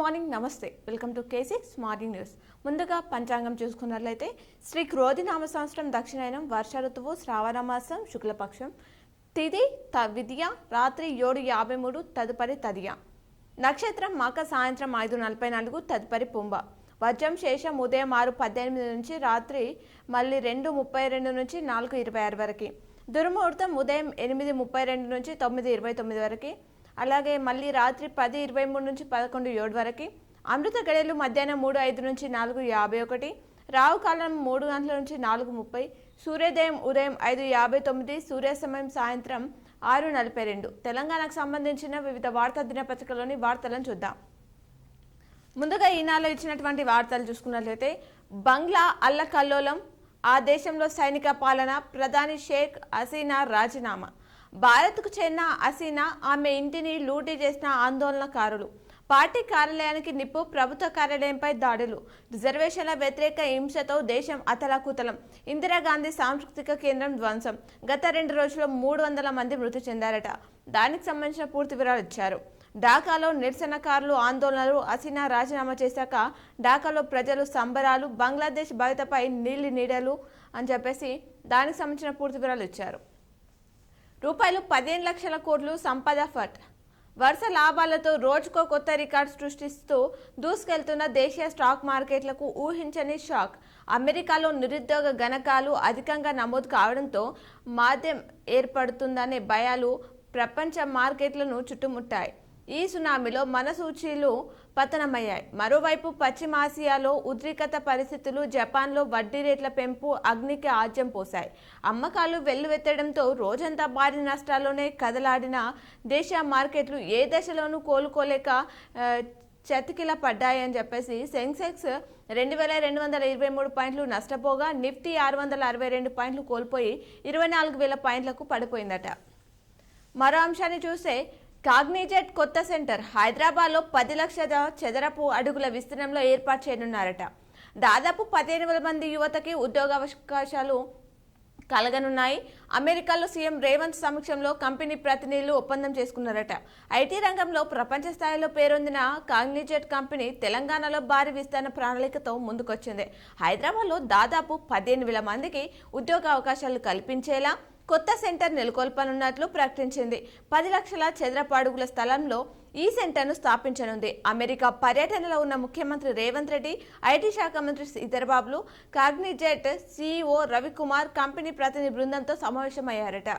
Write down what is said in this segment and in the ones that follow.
Morning, నమస్తే. Welcome to K6 morning news. ముందుగా పంచాంగం చూసుకున్నట్లయితే శ్రీ క్రోధినామ సంవత్సరం దక్షిణాయనం, వర్ష ఋతువు, శ్రావణ మాసం, శుక్లపక్షం, తిథి విద్య, రాత్రి 7:53, తదుపరి తదియ. నక్షత్రం మక, సాయంత్రం 5:44, తదుపరి పుంభ. వజ్రం శేషం ఉదయం 6:18 నుంచి రాత్రి మళ్ళీ 2:32 నుంచి 4:26 వరకు. దుర్ముహూర్తం ఉదయం 8:32 నుంచి 9:29 వరకు. అలాగే మళ్ళీ రాత్రి 10:23 నుంచి 11:07 వరకు. అమృత గడియలు మధ్యాహ్నం 3:05 నుంచి 4:51. రావు కాలం 3 గంటల నుంచి 4:30. సూర్యోదయం ఉదయం 5:59, సూర్యాస్తమయం సాయంత్రం 6:42. తెలంగాణకు సంబంధించిన వివిధ వార్తా దినపత్రికలోని వార్తలను చూద్దాం. ముందుగా ఈనాలో ఇచ్చినటువంటి వార్తలు చూసుకున్నట్లయితే బంగ్లా అల్లకల్లోలం, ఆ దేశంలో సైనిక పాలన, ప్రధాని షేక్ హసీనా రాజీనామా. భారత్కు చెందిన హసీనా, ఆమె ఇంటిని లూటీ చేసిన ఆందోళనకారులు. పార్టీ కార్యాలయానికి నిప్పు, ప్రభుత్వ కార్యాలయంపై దాడులు. రిజర్వేషన్ల వ్యతిరేక హింసతో దేశం అతలాకుతలం. ఇందిరాగాంధీ సాంస్కృతిక కేంద్రం ధ్వంసం. గత 2 రోజుల్లో 300 మంది మృతి చెందారట. దానికి సంబంధించిన పూర్తి వివరాలు ఇచ్చారు. ఢాకాలో నిరసనకారులు ఆందోళనలు. హసీనా రాజీనామా చేశాక ఢాకాలో ప్రజలు సంబరాలు. బంగ్లాదేశ్ భవితపై నీళ్లు నీడలు అని చెప్పేసి దానికి సంబంధించిన పూర్తి వివరాలు ఇచ్చారు. రూపాయలు 15 లక్షల కోట్లు సంపద ఫట్. వరుస లాభాలతో రోజుకో కొత్త రికార్డు సృష్టిస్తూ దూసుకెళ్తున్న దేశీయ స్టాక్ మార్కెట్లకు ఊహించని షాక్. అమెరికాలో నిరుద్యోగ గణాంకాలు అధికంగా నమోదు కావడంతో మాంద్యం ఏర్పడుతుందనే భయాలు ప్రపంచ మార్కెట్లను చుట్టుముట్టాయి. ఈ సునామీలో మన సూచీలు పతనమయ్యాయి. మరోవైపు పశ్చిమాసియాలో ఉద్రిక్తత పరిస్థితులు, జపాన్లో వడ్డీ రేట్ల పెంపు అగ్నికి ఆజ్యం పోశాయి. అమ్మకాలు వెల్లువెత్తడంతో రోజంతా భారీ నష్టాల్లోనే కదలాడిన దేశీయ మార్కెట్లు ఏ దశలోనూ కోలుకోలేక చతికిల పడ్డాయని చెప్పేసి సెన్సెక్స్ 2223 పాయింట్లు నష్టపోగా నిఫ్టీ 662 పాయింట్లు కోల్పోయి 24,000 పాయింట్లకు పడిపోయిందట. మరో అంశాన్ని చూస్తే కాగ్నిజెట్ కొత్త సెంటర్ హైదరాబాద్లో 10 లక్షల చదరపు అడుగుల విస్తీర్ణంలో ఏర్పాటు చేయనున్నారట. దాదాపు 15,000 మంది యువతకి ఉద్యోగావకాశాలు కలగనున్నాయి. అమెరికాలో సీఎం రేవంత్ సమక్షంలో కంపెనీ ప్రతినిధులు ఒప్పందం చేసుకున్నారట. ఐటీ రంగంలో ప్రపంచ స్థాయిలో పేరొందిన కాగ్నిజెట్ కంపెనీ తెలంగాణలో భారీ విస్తరణ ప్రణాళికతో ముందుకొచ్చింది. హైదరాబాద్లో దాదాపు 15,000 మందికి ఉద్యోగ అవకాశాలు కల్పించేలా కొత్త సెంటర్ నెలకొల్పనున్నట్లు ప్రకటించింది. 10 లక్షల చదరపు అడుగుల స్థలంలో ఈ సెంటర్ను స్థాపించనుంది. అమెరికా పర్యటనలో ఉన్న ముఖ్యమంత్రి రేవంత్ రెడ్డి, ఐటీ శాఖ మంత్రి శ్రీధర్ బాబులు, కాగ్నిజెట్ సీఈఓ రవికుమార్ కంపెనీ ప్రతినిధి బృందంతో సమావేశమయ్యారట.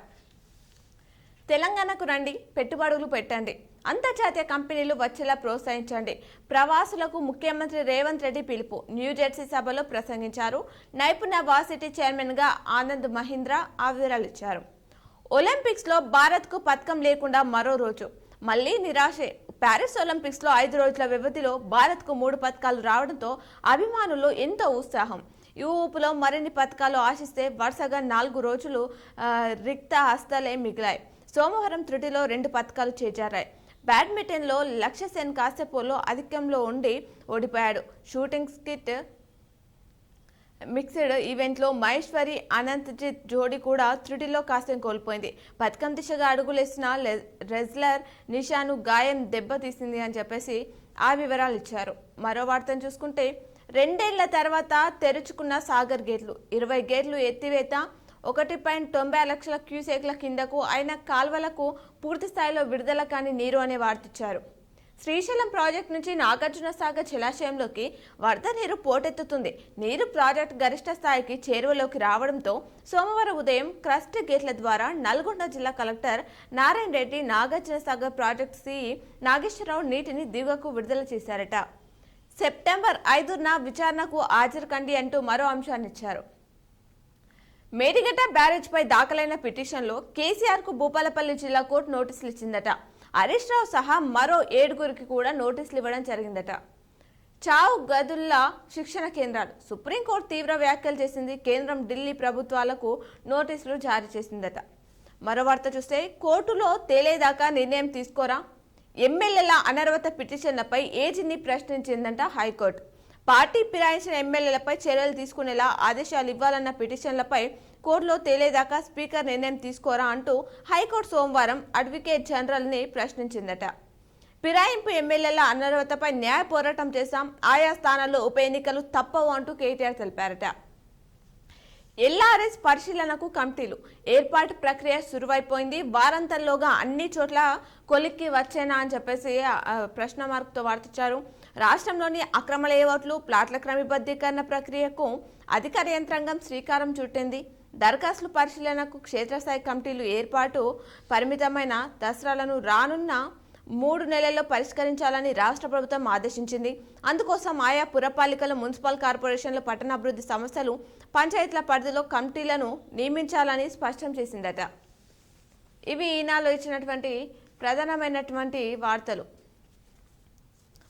తెలంగాణకు రండి, పెట్టుబడులు పెట్టండి, అంతర్జాతీయ కంపెనీలు వచ్చేలా ప్రోత్సహించండి. ప్రవాసులకు ముఖ్యమంత్రి రేవంత్ రెడ్డి పిలుపు. న్యూజెర్సీ సభలో ప్రసంగించారు. నైపుణ్య వాసిటీ చైర్మన్గా ఆనంద్ మహీంద్రా ఆ వివరాలు ఇచ్చారు. ఒలింపిక్స్లో భారత్కు పథకం లేకుండా మరో రోజు మళ్లీ నిరాశే. ప్యారిస్ ఒలింపిక్స్లో 5 రోజుల వ్యవధిలో భారత్కు 3 పథకాలు రావడంతో అభిమానుల్లో ఎంతో ఉత్సాహం. ఈ ఊపులో మరిన్ని పథకాలు ఆశిస్తే వరుసగా 4 రోజులు రిక్త హస్తాలే మిగిలాయి. సోమవారం త్రుటిలో 2 పథకాలు చేజారాయి. బ్యాడ్మింటన్లో లక్ష్య సెన్ కాసేపోలో అధికంలో ఉండి ఓడిపోయాడు. షూటింగ్ స్కిట్ మిక్స్డ్ ఈవెంట్లో మహేశ్వరి అనంతజిత్ జోడీ కూడా త్రుటిలో కాస్తం కోల్పోయింది. పథకం దిశగా అడుగులేసిన రెజ్లర్ నిషాను గాయం దెబ్బతీసింది అని చెప్పేసి ఆ వివరాలు ఇచ్చారు. మరో వార్తను చూసుకుంటే 2 ఏళ్ల తర్వాత తెరుచుకున్న సాగర్ గేట్లు. 20 గేట్లు ఎత్తివేత, 1.90 లక్షల క్యూసెక్ల కిందకు అయిన కాల్వలకు పూర్తి స్థాయిలో విడుదల కాని నీరు అనే వార్తిచ్చారు. శ్రీశైలం ప్రాజెక్టు నుంచి నాగార్జున సాగర్ జలాశయంలోకి వరద నీరు పోటెత్తుతుంది. నీరు ప్రాజెక్టు గరిష్ట స్థాయికి చేరువలోకి రావడంతో సోమవారం ఉదయం క్రస్ట్ గేట్ల ద్వారా నల్గొండ జిల్లా collector Narayana Reddy Nagarjuna Sagar project CE Nageswara Rao నీటిని దిగువకు విడుదల చేశారట. సెప్టెంబర్ 5న విచారణకు హాజరు కండి అంటూ మరో అంశాన్ని ఇచ్చారు. మేడిగడ్డ బ్యారేజ్పై దాఖలైన పిటిషన్లో కేసీఆర్కు భూపాలపల్లి జిల్లా కోర్టు నోటీసులు ఇచ్చిందట. హరీష్ రావు సహా మరో 7గురికి కూడా నోటీసులు ఇవ్వడం జరిగిందట. చావు గదుల్లా శిక్షణ కేంద్రాలు. సుప్రీంకోర్టు తీవ్ర వ్యాఖ్యలు చేసింది. కేంద్రం ఢిల్లీ ప్రభుత్వాలకు నోటీసులు జారీ చేసిందట. మరో వార్త చూస్తే కోర్టులో తేలేదాకా నిర్ణయం తీసుకోరా. ఎమ్మెల్యేల అనర్హత పిటిషన్లపై ఏజీని ప్రశ్నించిందంట హైకోర్టు. పార్టీ ఫిరాయించిన ఎమ్మెల్యేలపై చర్యలు తీసుకునేలా ఆదేశాలు ఇవ్వాలన్న పిటిషన్లపై కోర్టులో తేలేదాకా స్పీకర్ నిర్ణయం తీసుకోరా అంటూ హైకోర్టు సోమవారం అడ్వకేట్ జనరల్ని ప్రశ్నించిందట. ఫిరాయింపు ఎమ్మెల్యేల అనర్హతపై న్యాయ పోరాటం చేశాం, ఆయా స్థానాల్లో ఉప ఎన్నికలు తప్పవు అంటూ కేటీఆర్ తెలిపారట. ఎల్ఆర్ఎస్ పరిశీలనకు కమిటీలు ఏర్పాటు ప్రక్రియ సురువైపోయింది. వారాంతంలోగా అన్ని చోట్ల కొలిక్కి వచ్చేనా అని చెప్పేసి ప్రశ్న మార్కుతో వార్తించారు. రాష్ట్రంలోని అక్రమ లేఅవుట్లు, ప్లాట్ల క్రమబద్ధీకరణ ప్రక్రియకు అధికార యంత్రాంగం శ్రీకారం చుట్టింది. దరఖాస్తుల పరిశీలనకు క్షేత్రస్థాయి కమిటీలు ఏర్పాటు పరిమితమైన దసరాలను రానున్న 3 నెలల్లో పరిష్కరించాలని రాష్ట్ర ప్రభుత్వం ఆదేశించింది. అందుకోసం ఆయా పురపాలికలు, మున్సిపల్ కార్పొరేషన్ల, పట్టణాభివృద్ధి సంస్థలు, పంచాయతీల పరిధిలో కమిటీలను నియమించాలని స్పష్టం చేసిందట. ఇవి ఈనాలో ఇచ్చినటువంటి ప్రధానమైనటువంటి వార్తలు.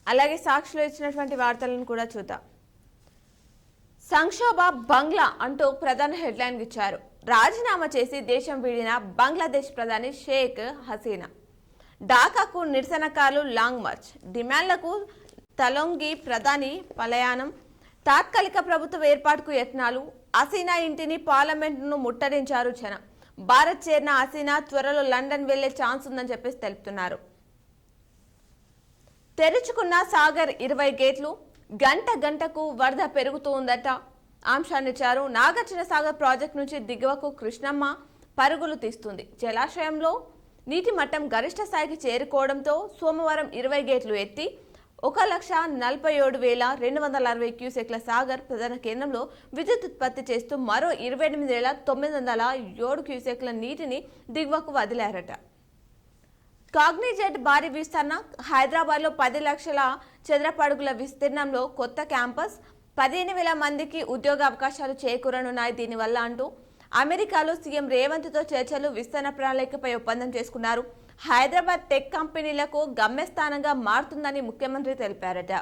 అలాగే సాక్షిలో ఇచ్చినటువంటి వార్తలను కూడా చూద్దాం. సంక్షోభ బంగ్లా అంటూ ప్రధాన హెడ్లైన్ ఇచ్చారు. రాజీనామా చేసి దేశం వీడిన బంగ్లాదేశ్ ప్రధాని షేక్ హసీనా. ఢాకాకు నిరసనకారులు లాంగ్ మార్చ్, డిమాండ్లకు తలొంగి ప్రధాని పలాయనం. తాత్కాలిక ప్రభుత్వ ఏర్పాటుకు యత్నాలు. హసీనా ఇంటిని, పార్లమెంటును ముట్టడించారు జనం. భారత్ చేరిన హసీనా త్వరలో లండన్ వెళ్లే ఛాన్స్ ఉందని చెప్పేసి తెలుపుతున్నారు. తెరుచుకున్న సాగర్ 20 గేట్లు, గంటకు వరద పెరుగుతూ ఉందట అంశాన్నిచ్చారు. నాగార్జున సాగర్ ప్రాజెక్టు నుంచి దిగువకు కృష్ణమ్మ పరుగులు తీస్తుంది. జలాశయంలో నీటి మట్టం గరిష్ట స్థాయికి చేరుకోవడంతో సోమవారం 20 గేట్లు ఎత్తి 1,47,260 క్యూసెక్ల సాగర్ ప్రధాన కేంద్రంలో విద్యుత్ ఉత్పత్తి చేస్తూ మరో 28,907 క్యూసెక్ల నీటిని దిగువకు వదిలారట. కాగ్నిజెంట్ భారీ విస్తరణ. హైదరాబాద్లో 10 లక్షల చదరపు అడుగుల విస్తీర్ణంలో కొత్త క్యాంపస్, 15,000 మందికి ఉద్యోగ అవకాశాలు చేకూరనున్నాయి దీనివల్ల అంటూ అమెరికాలో సీఎం రేవంత్తో చర్చలు, విస్తరణ ప్రణాళికపై ఒప్పందం చేసుకున్నారు. హైదరాబాద్ టెక్ కంపెనీలకు గమ్యస్థానంగా మారుతుందని ముఖ్యమంత్రి తెలిపారట.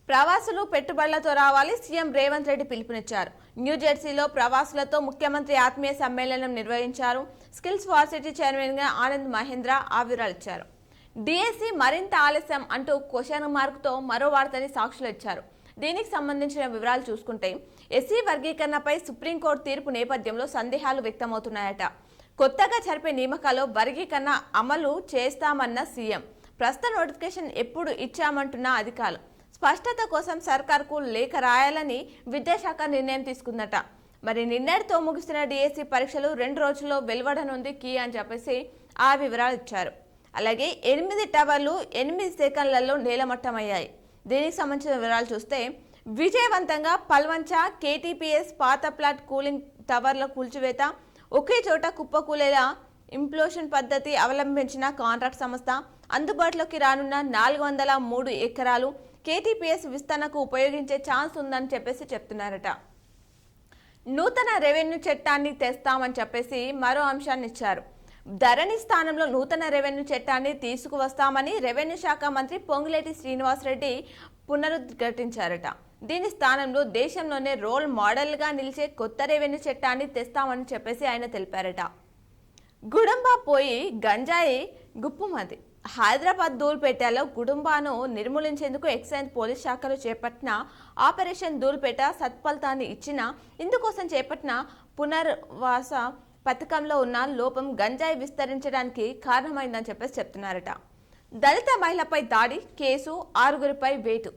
ప్రవాసులు పెట్టుబడులతో రావాలి, సీఎం రేవంత్ రెడ్డి పిలుపునిచ్చారు. న్యూజెర్సీలో ప్రవాసులతో ముఖ్యమంత్రి ఆత్మీయ సమ్మేళనం నిర్వహించారు. స్కిల్స్ వార్సిటీ చైర్మన్ గా ఆనంద్ మహేంద్ర వివరాలిచ్చారు. డిఎస్సి మరింత ఆలస్యం అంటూ క్వశ్చన్ మార్కుతో మరో వార్తని సాక్షులు ఇచ్చారు. దీనికి సంబంధించిన వివరాలు చూసుకుంటే, ఎస్సీ వర్గీకరణపై సుప్రీంకోర్టు తీర్పు నేపథ్యంలో సందేహాలు వ్యక్తమవుతున్నాయట. కొత్తగా జరిపే నియామకాల్లో వర్గీకరణ అమలు చేస్తామన్న సీఎం, ప్రస్తుత నోటిఫికేషన్ ఎప్పుడు ఇచ్చామంటున్న అధికారులు, స్పష్టత కోసం సర్కార్కు లేఖ రాయాలని విద్యాశాఖ నిర్ణయం తీసుకుందట. మరి నిన్నటితో ముగిసిన డిఎస్సి పరీక్షలు 2 రోజుల్లో వెలువడనుంది కీ అని చెప్పేసి ఆ వివరాలు ఇచ్చారు. అలాగే 8 టవర్లు 8 సెకండ్లలో నేలమట్టమయ్యాయి. దీనికి సంబంధించిన వివరాలు చూస్తే, విజయవంతంగా పల్వంచ కేటీపీఎస్ పాత ప్లాట్ కూలింగ్ టవర్ల కూల్చివేత, ఒకే చోట కుప్పకూలేలా ఇంప్లోషన్ పద్ధతి అవలంబించిన కాంట్రాక్ట్ సంస్థ, అందుబాటులోకి రానున్న 403 ఎకరాలు కేటీపీఎస్ విస్తరణకు ఉపయోగించే ఛాన్స్ ఉందని చెప్పేసి చెప్తున్నారట. నూతన రెవెన్యూ చట్టాన్ని తెస్తామని చెప్పేసి మరో అంశాన్ని ఇచ్చారు. ధరణి స్థానంలో నూతన రెవెన్యూ చట్టాన్ని తీసుకువస్తామని రెవెన్యూ శాఖ మంత్రి పొంగులేటి శ్రీనివాసరెడ్డి పునరుద్ఘాటించారట. దీని స్థానంలో దేశంలోనే రోల్ మోడల్గా నిలిచే కొత్త రెవెన్యూ చట్టాన్ని తెస్తామని చెప్పేసి ఆయన తెలిపారట. గుడంబా పోయి గంజాయి గుప్పుమంది. హైదరాబాద్ ధూల్పేటలో గుడుంబాను నిర్మూలించేందుకు ఎక్సైజ్ పోలీస్ శాఖలు చేపట్టిన ఆపరేషన్ ధూల్పేట సత్ఫలితాన్ని ఇచ్చిన, ఇందుకోసం చేపట్టిన పునర్వాస పథకంలో ఉన్న లోపం గంజాయి విస్తరించడానికి కారణమైందని చెప్పేసి చెప్తున్నారట. దళిత మహిళపై దాడి కేసు, 6గురిపై వేటు.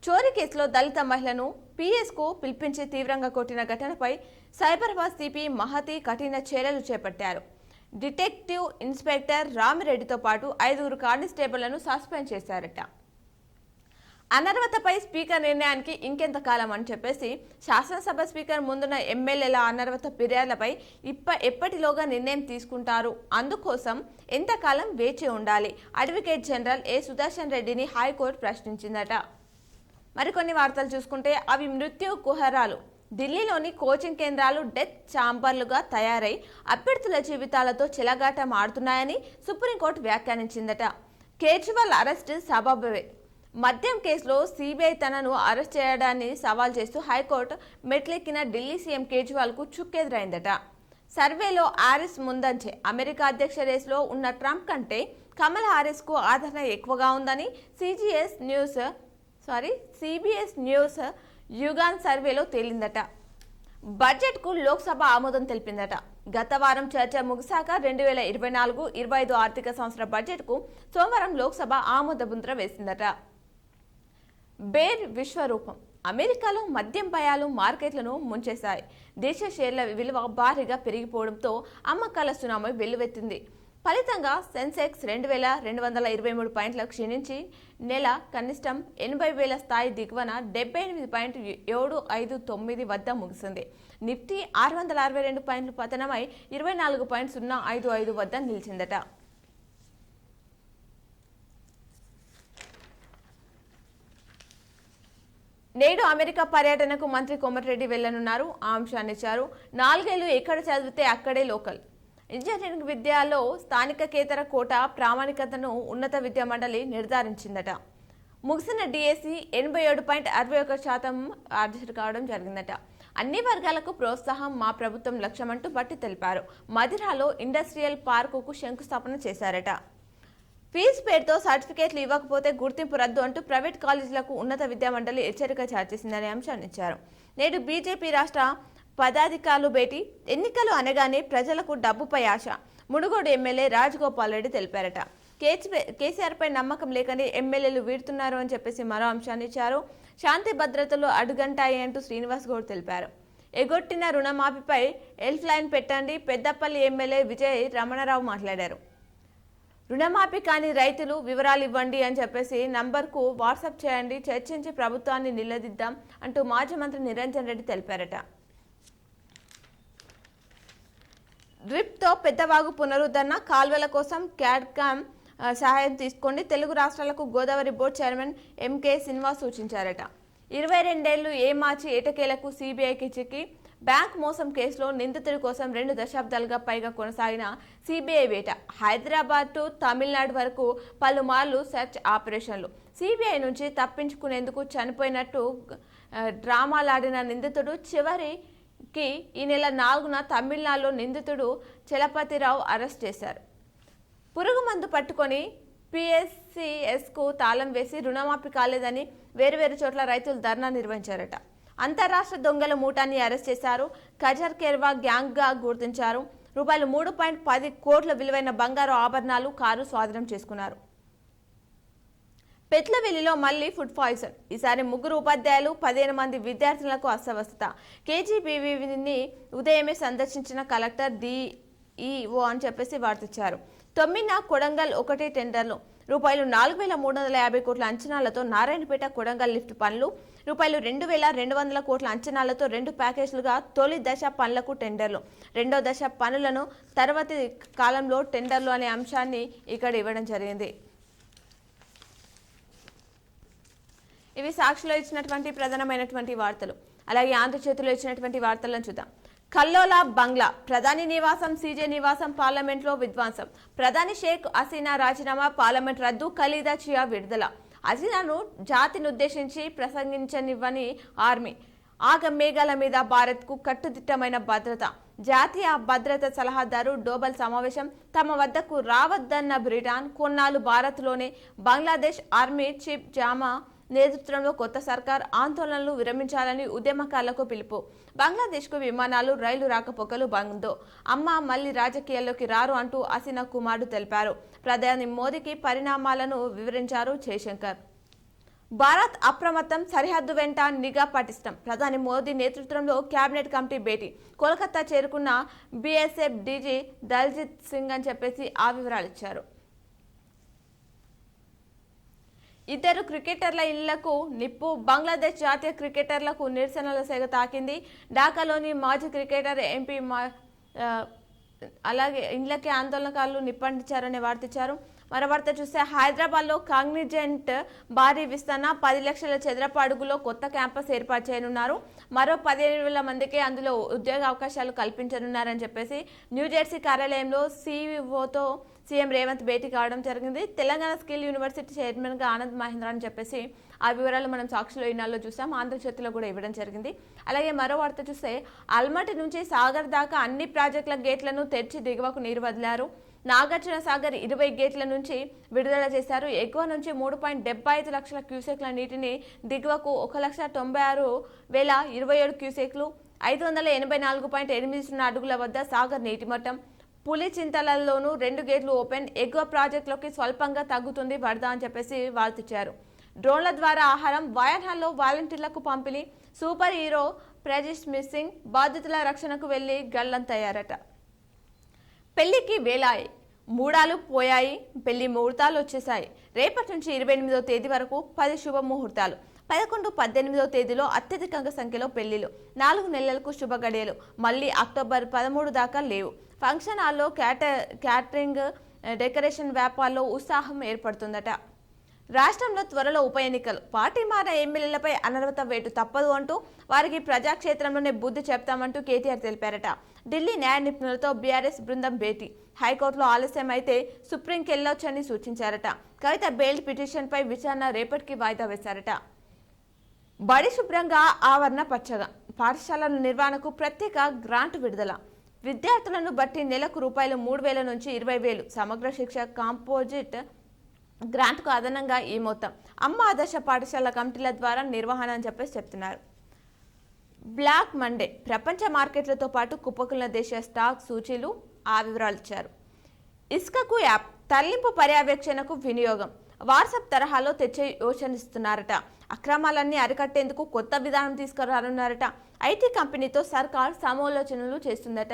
చోరీ కేసులో దళిత మహిళను పిఎస్కు పిలిపించి తీవ్రంగా కొట్టిన ఘటనపై సైబరాబాద్ సిపి మహతి కఠిన చర్యలు చేపట్టారు. డిటెక్టివ్ ఇన్స్పెక్టర్ రామిరెడ్డితో పాటు 5గురు కానిస్టేబుళ్లను సస్పెండ్ చేశారట. అనర్హతపై స్పీకర్ నిర్ణయానికి ఇంకెంతకాలం అని చెప్పేసి శాసనసభ స్పీకర్ ముందున్న ఎమ్మెల్యేల అనర్హత ఫిర్యాదులపై ఎప్పటిలోగా నిర్ణయం తీసుకుంటారు, అందుకోసం ఎంతకాలం వేచి ఉండాలి? అడ్వకేట్ జనరల్ ఏ సుదర్శన్ రెడ్డిని హైకోర్టు ప్రశ్నించిందట. మరికొన్ని వార్తలు చూసుకుంటే, అవి మృత్యు కుహరాలు. ఢిల్లీలోని కోచింగ్ కేంద్రాలు డెత్ ఛాంబర్లుగా తయారై అభ్యర్థుల జీవితాలతో చెలగాటం ఆడుతున్నాయని సుప్రీంకోర్టు వ్యాఖ్యానించిందట. కేజ్రీవాల్ అరెస్ట్ సబబే. మద్యం కేసులో సిబిఐ తనను అరెస్ట్ చేయడాన్ని సవాల్ చేస్తూ హైకోర్టు మెట్లెక్కిన ఢిల్లీ సీఎం కేజ్రీవాల్కు చుక్కెదురైందట. సర్వేలో హారిస్ ముందంచే. అమెరికా అధ్యక్ష రేసులో ఉన్న ట్రంప్ కంటే కమల్ హారిస్కు ఆదరణ ఎక్కువగా ఉందని సిబిఎస్ న్యూస్ యుగాన్ సర్వేలో తేలిందట. బడ్జెట్కు లోక్సభ ఆమోదం తెలిపిందట. గత వారం చర్చ ముగిశాక 2024-25 ఆర్థిక సంవత్సర బడ్జెట్కు సోమవారం లోక్సభ ఆమోద ముద్ర వేసిందట. బేర్ విశ్వరూపం. అమెరికాలో మద్యం భయాలు మార్కెట్లను ముంచేశాయి. దేశ షేర్ల విలువ భారీగా పెరిగిపోవడంతో అమ్మకాల సునామీ వెల్లువెత్తింది. ఫలితంగా సెన్సెక్స్ 2223 పాయింట్ల క్షీణించి నెల కనిష్టం 80,000 స్థాయి దిగువన 78.759 వద్ద ముగిసింది. నిఫ్టీ 662 పాయింట్లు పతనమై 24.055 వద్ద నిలిచిందట. నేడు అమెరికా పర్యటనకు మంత్రి కోమటిరెడ్డి వెళ్లనున్నారు. ఆ అంశాన్ని ఇచ్చారు. 4 ఏళ్లు ఎక్కడ చదివితే అక్కడే లోకల్. ఇంజనీరింగ్ విద్యలో స్థానికేతర కోటా ప్రామాణికతను ఉన్నత విద్యా మండలి నిర్ధారించిందట. ముగిసిన డిఎస్సి 87.61% హాజరు కావడం జరిగిందట. అన్ని వర్గాలకు ప్రోత్సాహం మా ప్రభుత్వం లక్ష్యమంటూ బట్టి తెలిపారు. మదిరాలో ఇండస్ట్రియల్ పార్కుకు శంకుస్థాపన చేశారట. ఫీజు పేరుతో సర్టిఫికేట్లు ఇవ్వకపోతే గుర్తింపు రద్దు అంటూ ప్రైవేట్ కాలేజీలకు ఉన్నత విద్యా మండలి హెచ్చరిక జారీ చేసిందనే అంశాన్ని ఇచ్చారు. నేడు బీజేపీ రాష్ట్ర పదాధికారులు భేటీ. ఎన్నికలు అనగానే ప్రజలకు డబ్బుపై ఆశ. మునుగోడు ఎమ్మెల్యే రాజగోపాల్ రెడ్డి తెలిపారట. కేసీఆర్పై నమ్మకం లేకనే ఎమ్మెల్యేలు వీడుతున్నారు అని చెప్పేసి మరో అంశాన్ని ఇచ్చారు. శాంతి భద్రతలు అడుగంటాయి అంటూ శ్రీనివాస్ గౌడ్ తెలిపారు. ఎగొట్టిన రుణమాఫీపై హెల్ప్ లైన్ పెట్టండి. పెద్దపల్లి ఎమ్మెల్యే విజయ్ రమణారావు మాట్లాడారు. రుణమాఫీ కాని రైతులు వివరాలు ఇవ్వండి అని చెప్పేసి నంబర్కు వాట్సాప్ చేయండి, చర్చించి ప్రభుత్వాన్ని నిలదీద్దాం అంటూ మాజీ మంత్రి నిరంజన్ రెడ్డి తెలిపారట. డ్రిప్తో పెద్దవాగు పునరుద్ధరణ కాల్వల కోసం క్యాడ్కామ్ సహాయం తీసుకోండి. తెలుగు రాష్ట్రాలకు Godavari board chairman MK Srinivas సూచించారట. 22 ఏళ్లు ఏమాచి ఏటకేలకు సిబిఐకి చిక్కి బ్యాంక్ మోసం కేసులో నిందితుడి కోసం 2 దశాబ్దాలుగా పైగా కొనసాగిన సిబిఐ వేట. హైదరాబాద్ టు తమిళనాడు వరకు పలుమార్లు సెర్చ్ ఆపరేషన్లు. సిబిఐ నుంచి తప్పించుకునేందుకు చనిపోయినట్టు డ్రామాలాడిన నిందితుడు చివరికి ఈ నెల 4న తమిళనాడులో నిందితుడు చలపతిరావు అరెస్ట్ చేశారు. పురుగు మందు పట్టుకొని పిఎస్సిఎస్కు తాళం వేసి రుణమాఫీ కాలేదని వేరువేరు చోట్ల రైతులు ధర్నా నిర్వహించారట. అంతరాష్ట్ర దొంగల మూటాన్ని అరెస్ట్ చేశారు. ఖజర్ కేర్వా గ్యాంగ్గా గుర్తించారు. రూపాయలు 3.10 కోట్ల విలువైన బంగారు ఆభరణాలు, కారు స్వాధీనం చేసుకున్నారు. పెట్లవెల్లిలో మళ్లీ ఫుడ్ పాయిజన్. ఈసారి 3 ఉపాధ్యాయులు 15 మంది విద్యార్థులకు అస్వస్థత. కేజీబీవీని ఉదయమే సందర్శించిన కలెక్టర్ డిఈఓ అని చెప్పేసి వార్తిచ్చారు. 9న కొడంగల్ 1 టెండర్లు. రూపాయలు 4,350 కోట్ల అంచనాలతో నారాయణపేట కొడంగల్ లిఫ్ట్ పనులు. రూపాయలు 2,200 కోట్ల అంచనాలతో 2 ప్యాకేజీలుగా తొలి దశ పనులకు టెండర్లు. రెండో దశ పనులను తర్వాతి కాలంలో టెండర్లు అనే అంశాన్ని ఇక్కడ ఇవ్వడం జరిగింది. ఇవి సాక్షిలో ఇచ్చినటువంటి ప్రధానమైనటువంటి వార్తలు. అలాగే ఆంధ్రజ్యోతిలో ఇచ్చినటువంటి వార్తలను చూద్దాం. కల్లోలా బంగ్లా. ప్రధాని నివాసం సీజే నివాసం పార్లమెంట్లో విధ్వంసం. ప్రధాని షేక్ హసీనా రాజీనామా, పార్లమెంట్ రద్దు, ఖలీదా జియా విడుదల. హసీనాను జాతినుద్దేశించి ప్రసంగించనివ్వని ఆర్మీ. ఆగ మేఘాల మీద భారత్కు కట్టుదిట్టమైన భద్రత. జాతీయ భద్రత సలహాదారు డోబల్ సమావేశం. తమ వద్దకు రావద్దన్న బ్రిటన్. కొన్నాళ్ళు భారత్లోనే. బంగ్లాదేశ్ ఆర్మీ చీఫ్ జామా నేతృత్వంలో కొత్త సర్కార్. ఆందోళనలు విరమించాలని ఉద్యమకారులకు పిలుపు. బంగ్లాదేశ్కు విమానాలు, రైలు రాకపోకలు బంద్. అమ్మ మళ్లీ రాజకీయాల్లోకి రారు అంటూ హసీనా కుమారుడు తెలిపారు. ప్రధాని మోదీకి పరిణామాలను వివరించారు జయశంకర్. భారత్ అప్రమత్తం, సరిహద్దు వెంట నిఘా పటిష్టం. ప్రధాని మోదీ నేతృత్వంలో కేబినెట్ కమిటీ భేటీ. కోల్కతా చేరుకున్న బీఎస్ఎఫ్ డీజీ దల్జిత్ సింగ్ అని చెప్పేసి ఆ వివరాలు ఇచ్చారు. 2 క్రికెటర్ల ఇళ్లకు నిప్పు. బంగ్లాదేశ్ జాతీయ క్రికెటర్లకు నిరసనల సెగ తాకింది. ఢాకాలోని మాజీ క్రికెటర్ ఎంపీ అలాగే ఇళ్లకి ఆందోళనకారులు నిప్పంటించారనే వార్త ఇచ్చారు. మరో వార్త చూస్తే హైదరాబాద్లో కాగ్నిజెంట్ భారీ విస్తరణ. 10 లక్షల చదరపు అడుగులో కొత్త క్యాంపస్ ఏర్పాటు చేయనున్నారు. మరో 15,000 మందికి అందులో ఉద్యోగ అవకాశాలు కల్పించనున్నారని చెప్పేసి న్యూజెర్సీ కార్యాలయంలో సీఈఓతో సీఎం రేవంత్ భేటీ కావడం జరిగింది. తెలంగాణ స్కిల్ యూనివర్సిటీ చైర్మన్గా ఆనంద్ మహేంద్ర అని చెప్పేసి ఆ వివరాలు మనం సాక్షిలో ఈనాడులో చూసాం. ఆంధ్రజ్యోతిలో కూడా ఇవ్వడం జరిగింది. అలాగే మరో వార్త చూస్తే అల్మటి నుంచి సాగర్ దాకా అన్ని ప్రాజెక్టుల గేట్లను తెరిచి దిగువకు నీరు వదిలారు. నాగార్జున సాగర్ 20 గేట్ల నుంచి విడుదల చేశారు. ఎగువ నుంచి 3.75 లక్షల క్యూసెక్ల నీటిని, దిగువకు 1,96,027 క్యూసెక్లు. 584.80 అడుగుల వద్ద సాగర్ నీటి మట్టం. పులిచింతలలోనూ 2 గేట్లు ఓపెన్. ఎగువ ప్రాజెక్టులోకి స్వల్పంగా తగ్గుతుంది వరద అని చెప్పేసి వార్తిచ్చారు. డ్రోన్ల ద్వారా ఆహారం. వాయనాల్లో వాలంటీర్లకు పంపిణీ. సూపర్ హీరో ప్రజెస్ మిస్సింగ్. బాధితుల రక్షణకు వెళ్లి గల్లంతయ్యారట. పెళ్లికి వేలాయి, మూడాలు పోయాయి, పెళ్లి ముహూర్తాలు వచ్చేసాయి. రేపటి నుంచి 28వ తేదీ వరకు 10 శుభముహూర్తాలు. 11, 18వ తేదీలో అత్యధికంగా సంఖ్యలో పెళ్లిలు. 4 నెలలకు శుభ గడియలు. మళ్ళీ అక్టోబర్ 13 దాకా లేవు. ఫంక్షన్ హాల్లో క్యాటరింగ్, డెకరేషన్ వ్యాపారాల్లో ఉత్సాహం ఏర్పడుతుందట. రాష్ట్రంలో త్వరలో ఉప ఎన్నికలు. పార్టీ మారిన ఎమ్మెల్యేలపై అనర్హత వేటు తప్పదు అంటూ వారికి ప్రజాక్షేత్రంలోనే బుద్ధి చెప్తామంటూ కేటీఆర్ తెలిపారట. ఢిల్లీ న్యాయ నిపుణులతో బీఆర్ఎస్ బృందం భేటీ. హైకోర్టులో ఆలస్యం అయితే సుప్రీంకి వెళ్లొచ్చని సూచించారట. కవిత బెయిల్ పిటిషన్పై విచారణ రేపటికి వాయిదా వేశారట. బడి శుభ్రంగా, ఆవరణ పచ్చగా. పాఠశాలల నిర్వహణకు ప్రత్యేక గ్రాంట్ విడుదల. విద్యార్థులను బట్టి నెలకు రూపాయలు 3,000 నుంచి 20,000. సమగ్ర శిక్ష కాంపోజిట్ గ్రాంట్కు అదనంగా ఈ మొత్తం. అమ్మ ఆదర్శ పాఠశాల కమిటీల ద్వారా నిర్వహణ అని చెప్పేసి చెప్తున్నారు. Black Monday. ప్రపంచ మార్కెట్లతో పాటు కుప్పకుల దేశీయ స్టాక్ సూచీలు ఆ వివరాలు ఇచ్చారు. ఇసుకకు యాప్. తరలింపు పర్యవేక్షణకు వినియోగం. వాట్సాప్ తరహాలో తెచ్చే యోచనిస్తున్నారట. అక్రమాలన్నీ అరికట్టేందుకు కొత్త విధానం తీసుకురానున్నారట. ఐటీ కంపెనీతో సర్కార్ సమాలోచనలు చేస్తుందట.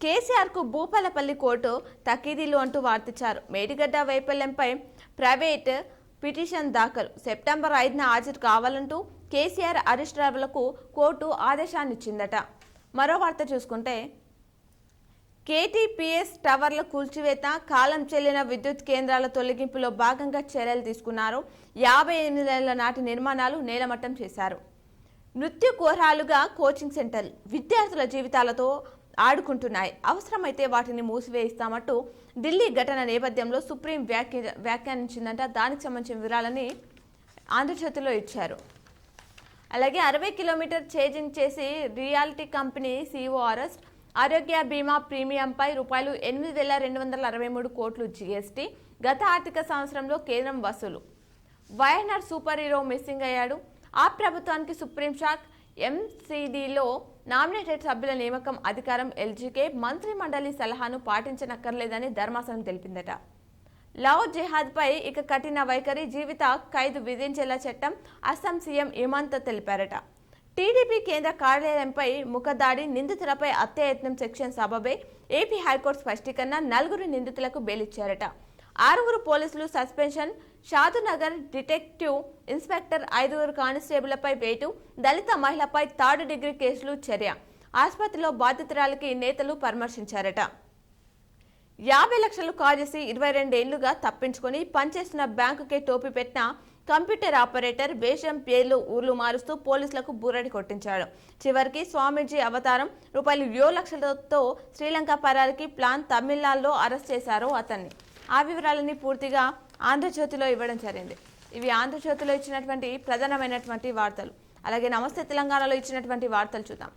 కేసీఆర్కు భూపాలపల్లి కోర్టు తకీదీలు అంటూ వార్తిచ్చారు. మేడిగడ్డ వైఫల్యంపై ప్రైవేట్ పిటిషన్ దాఖలు. సెప్టెంబర్ 5న హాజరు కావాలంటూ కేసీఆర్ అరెస్టులకు కోర్టు ఆదేశాన్నిచ్చిందట. మరో వార్త చూసుకుంటే కేటీపీఎస్ టవర్ల కూల్చివేత, కాలం చెల్లిన విద్యుత్ కేంద్రాల తొలగింపులో భాగంగా చర్యలు తీసుకున్నారు. 58 ఏళ్ల నాటి నిర్మాణాలు నేలమట్టం చేశారు. నృత్యకోరాలుగా కోచింగ్ సెంటర్లు విద్యార్థుల జీవితాలతో ఆడుకుంటున్నాయి. అవసరమైతే వాటిని మూసివేయిస్తామంటూ ఢిల్లీ ఘటన నేపథ్యంలో సుప్రీం వ్యాఖ్యానించిందంట. దానికి సంబంధించిన వివరాలని ఆంధ్రజ్యోతిలో ఇచ్చారు. అలాగే 60 కిలోమీటర్ ఛేజింగ్ చేసి రియాలిటీ కంపెనీ సీఈఓ అరెస్ట్. ఆరోగ్య బీమా ప్రీమియంపై రూపాయలు 8,263 కోట్లు జీఎస్టీ. గత ఆర్థిక సంవత్సరంలో కేంద్రం వసూలు. వయనాడ్ సూపర్ హీరో మిస్సింగ్ అయ్యాడు. ఆ ప్రభుత్వానికి సుప్రీం షాక్. ఎంసీడీలో నామినేటెడ్ సభ్యుల నియామకం అధికారం ఎల్జీకే. మంత్రి మండలి సలహాను పాటించనక్కర్లేదని ధర్మాసనం తెలిపిందట. లవ్ జిహాద్పై ఇక కఠిన వైఖరి, జీవిత ఖైదు విధించేలా చట్టం. అస్సాం సీఎం హిమంత్ తెలిపారట. టీడీపీ కేంద్ర కార్యాలయంపై ముఖదాడి, నిందితులపై హత్యాయత్నం సెక్షన్ సబబే. ఏపీ హైకోర్టు స్పష్టీకరణ. 4 నిందితులకు బెయిల్ ఇచ్చారట. 6 పోలీసులు సస్పెన్షన్. షాదునగర్ డిటెక్టివ్ ఇన్స్పెక్టర్ 5 కానిస్టేబుళ్లపై వేటు. దళిత మహిళపై 3rd డిగ్రీ కేసులు చర్య. ఆసుపత్రిలో బాధితురాలికి నేతలు పరామర్శించారట. 50 లక్షలు కాజేసి 22 ఏళ్లుగా తప్పించుకొని పనిచేస్తున్న బ్యాంకుకే టోపీ పెట్టిన కంప్యూటర్ ఆపరేటర్ వేషం, పేర్లు, ఊర్లు మారుస్తూ పోలీసులకు బూరడి కొట్టించాడు. చివరికి స్వామీజీ అవతారం. రూపాయలు 7 లక్షలతో శ్రీలంక పరారికి ప్లాన్. తమిళనాడులో అరెస్ట్ చేశారు అతన్ని. ఆ వివరాలని పూర్తిగా ఆంధ్రజ్యోతిలో ఇవ్వడం జరిగింది. ఇవి ఆంధ్రజ్యోతిలో ఇచ్చినటువంటి ప్రధానమైనటువంటి వార్తలు. అలాగే నమస్తే తెలంగాణలో ఇచ్చినటువంటి వార్తలు చూద్దాం.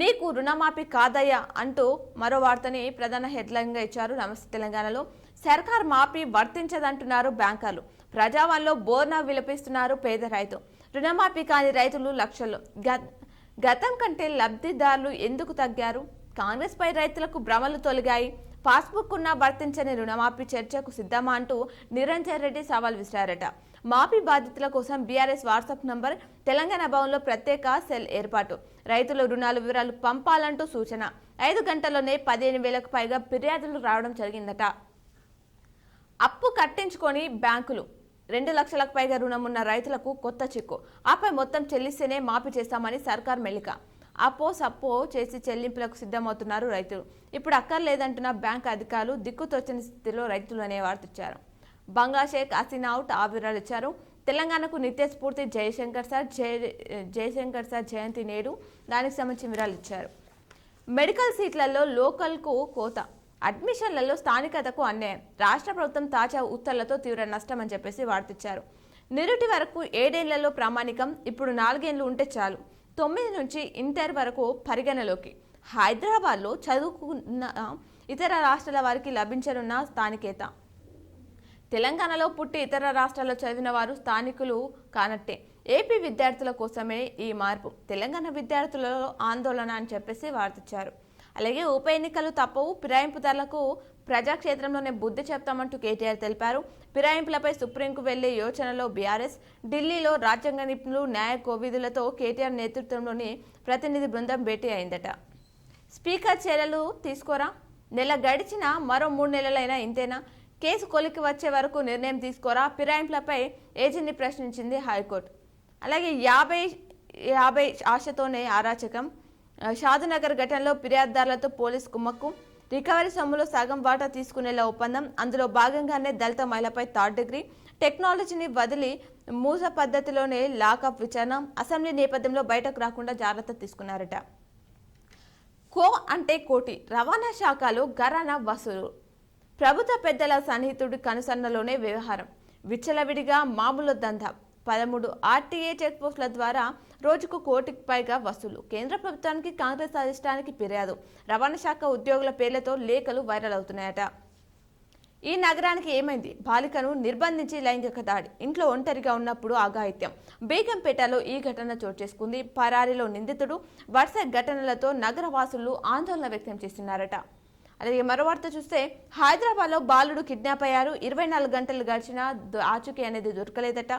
నీకు రుణమాఫీ కాదయ్యా అంటూ మరో వార్తని ప్రధాన హెడ్లైన్గా ఇచ్చారు. నమస్తే తెలంగాణలో సర్కార్ మాఫీ వర్తించదంటున్నారు బ్యాంకర్లు. ప్రజావాణిలో బోర్నా విలపిస్తున్నారు పేద రైతు. రుణమాఫీ కాని రైతులు లక్షల్లో. గతం కంటే లబ్ధిదారులు ఎందుకు తగ్గారు? కాంగ్రెస్ పై రైతులకు భ్రమలు తొలగాయి. పాస్బుక్ ఉన్నా వర్తించని రుణమాఫీ చర్చకు సిద్ధమా అంటూ నిరంజన్ రెడ్డి సవాల్ విసిరారట. మాఫీ బాధితుల కోసం బీఆర్ఎస్ వాట్సాప్ నంబర్. తెలంగాణ భవన్లో ప్రత్యేక సెల్ ఏర్పాటు. రైతుల రుణాల వివరాలు పంపాలంటూ సూచన. 5 గంటల్లోనే 15,000కు పైగా ఫిర్యాదులు రావడం జరిగిందట. అప్పు కట్టించుకొని బ్యాంకులు. 2 లక్షలకు పైగా రుణం ఉన్న రైతులకు కొత్త చిక్కు. ఆపై మొత్తం చెల్లిస్తేనే మాఫీ చేస్తామని సర్కార్ మెలిక. అప్పో సప్పో చేసి చెల్లింపులకు సిద్ధమవుతున్నారు రైతులు. ఇప్పుడు అక్కర్లేదంటున్న బ్యాంక్ అధికారులు. దిక్కుతోచని స్థితిలో రైతులు అనే వార్తిచ్చారు. బంగా షేక్ హసీనా అవుట్. ఆ వివరాలు ఇచ్చారు. తెలంగాణకు నిత్య స్ఫూర్తి జయశంకర్ సార్ జయంతి నేడు. దానికి సంబంధించిన వివరాలు ఇచ్చారు. మెడికల్ సీట్లలో లోకల్కు కోత. అడ్మిషన్లలో స్థానికతకు అన్యాయం. రాష్ట్ర ప్రభుత్వం తాజా ఉత్తర్వులతో తీవ్ర నష్టం అని చెప్పేసి వార్తిచ్చారు. నిరుటి వరకు 7 ఏళ్లలో ప్రామాణికం. ఇప్పుడు 4 ఏళ్లు ఉంటే చాలు. 9 నుంచి ఇంటర్ వరకు పరిగణలోకి. హైదరాబాద్లో చదువుకున్న ఇతర రాష్ట్రాల వారికి లభించనున్న స్థానికేత. తెలంగాణలో పుట్టి ఇతర రాష్ట్రాల్లో చదివిన వారు స్థానికులు కానట్టే. ఏపీ విద్యార్థుల కోసమే ఈ మార్పు, తెలంగాణ విద్యార్థులలో ఆందోళన అని చెప్పేసి వార్తిచ్చారు. అలాగే ఉప ఎన్నికలు తప్పవు, ఫిరాయింపుదారులకు ప్రజాక్షేత్రంలోనే బుద్ధి చెప్తామంటూ కేటీఆర్ తెలిపారు. ఫిరాయింపులపై సుప్రీంకు వెళ్లే యోచనలో బీఆర్ఎస్. ఢిల్లీలో రాజ్యాంగ నిపుణులు, న్యాయ కోవిదులతో కేటీఆర్ నేతృత్వంలోని ప్రతినిధి బృందం భేటీ అయిందట. స్పీకర్ చర్యలు తీసుకోరా, నెల గడిచినా మరో 3 నెలలైనా ఇంతేనా, కేసు కొలికి వచ్చే వరకు నిర్ణయం తీసుకోరా, ఫిరాయింపులపై ఏజెంట్ని ప్రశ్నించింది హైకోర్టు. అలాగే 50 ఆశతోనే అరాచకం, షాదునగర్ ఘటనలో ఫిర్యాదుదారులతో పోలీస్ కుమ్మక్కు, రికవరీ సొమ్ములో సగం వాటా తీసుకునేలా ఒప్పందం, అందులో భాగంగానే దళిత మహిళపై 3rd డిగ్రీ, టెక్నాలజీని వదిలి మూస పద్ధతిలోనే లాకప్ విచారణ, అసెంబ్లీ నేపథ్యంలో బయటకు రాకుండా జాగ్రత్త తీసుకున్నారట. కో అంటే కోటి, రవాణా శాఖలో ఘరానా వసూలు, ప్రభుత్వ పెద్దల సన్నిహితుడి కనుసన్నలోనే వ్యవహారం, విచ్చలవిడిగా మామూలు దందా, 13 ఆర్టీఏ చెక్పోస్టుల ద్వారా రోజుకు 1 కోటికి పైగా వసూలు, కేంద్ర ప్రభుత్వానికి కాంగ్రెస్ అధిష్టానానికి ఫిర్యాదు, రవాణా శాఖ ఉద్యోగుల పేర్లతో లేఖలు వైరల్ అవుతున్నాయట. ఈ నగరానికి ఏమైంది, బాలికను నిర్బంధించి లైంగిక దాడి, ఇంట్లో ఒంటరిగా ఉన్నప్పుడు అఘాయిత్యం, బేగంపేటలో ఈ ఘటన చోటు చేసుకుంది. పరారీలో నిందితుడు, వరుస ఘటనలతో నగర వాసులు ఆందోళన వ్యక్తం చేస్తున్నారట. అలాగే మరో వార్త చూస్తే, హైదరాబాద్లో బాలుడు కిడ్నాప్ అయ్యారు. 24 గంటలు గడిచినా ఆచూకీ అనేది దొరకలేదట.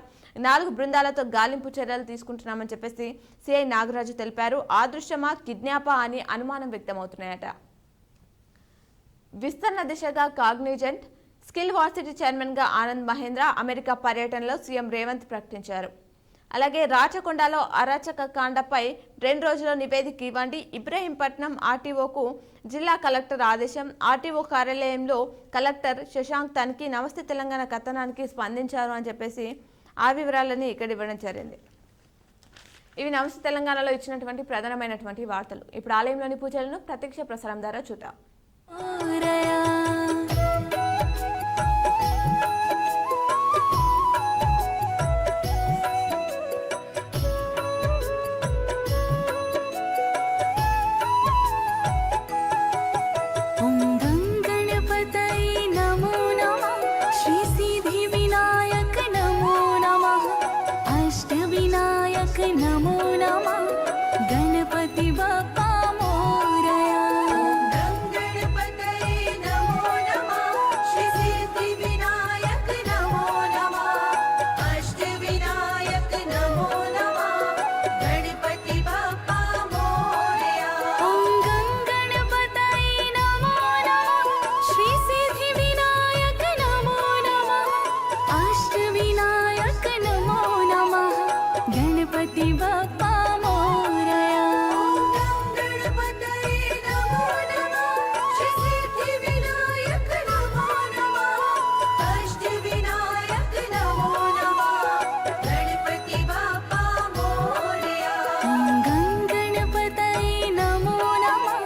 4 బృందాలతో గాలింపు చర్యలు తీసుకుంటున్నామని చెప్పేసి సిఐ నాగరాజు తెలిపారు. అదృశ్యమా, కిడ్నాపా అని అనుమానం వ్యక్తమవుతున్నాయట. విస్తరణ దిశగా కాగ్నిజెంట్, స్కిల్ వార్సిటీ చైర్మన్గా ఆనంద్ మహేంద్ర అమెరికా పర్యటనలో సీఎం రేవంత్ ప్రకటించారు. అలాగే రాచకొండలో అరాచక కాండపై 2 రోజుల నివేదిక ఇవ్వండి, ఇబ్రహీంపట్నం ఆర్టీఓకు జిల్లా కలెక్టర్ ఆదేశం. ఆర్టీఓ కార్యాలయంలో కలెక్టర్ శశాంక్ తనిఖీ, నమస్తే తెలంగాణ కథనానికి స్పందించారు అని చెప్పేసి ఆ వివరాలని ఇక్కడ ఇవ్వడం జరిగింది. ఇవి నమస్తే తెలంగాణలో ఇచ్చినటువంటి ప్రధానమైనటువంటి వార్తలు. ఇప్పుడు ఆలయంలోని పూజలను ప్రత్యక్ష ప్రసారం ద్వారా చూద్దాం. नमो नमः गणपति बप्पा मोरया। गणपतये नमो नमः, श्री सिद्धि विनायक नमो नमः, अष्ट विनायक नमो नमः, गणपति बप्पा मोरया। ओम गणपतये नमो नमः, श्री सिद्धि विनायक नमो नमः, अष्ट विनायक नमो नमः, गणपति बप्पा मोरया। गणपतये नमो नमः, श्री सिद्धि विनायक नमो नमः, अष्ट विनायक नमो नमः, गणपति बप्पा मोरया। गणपतये नमो नमः,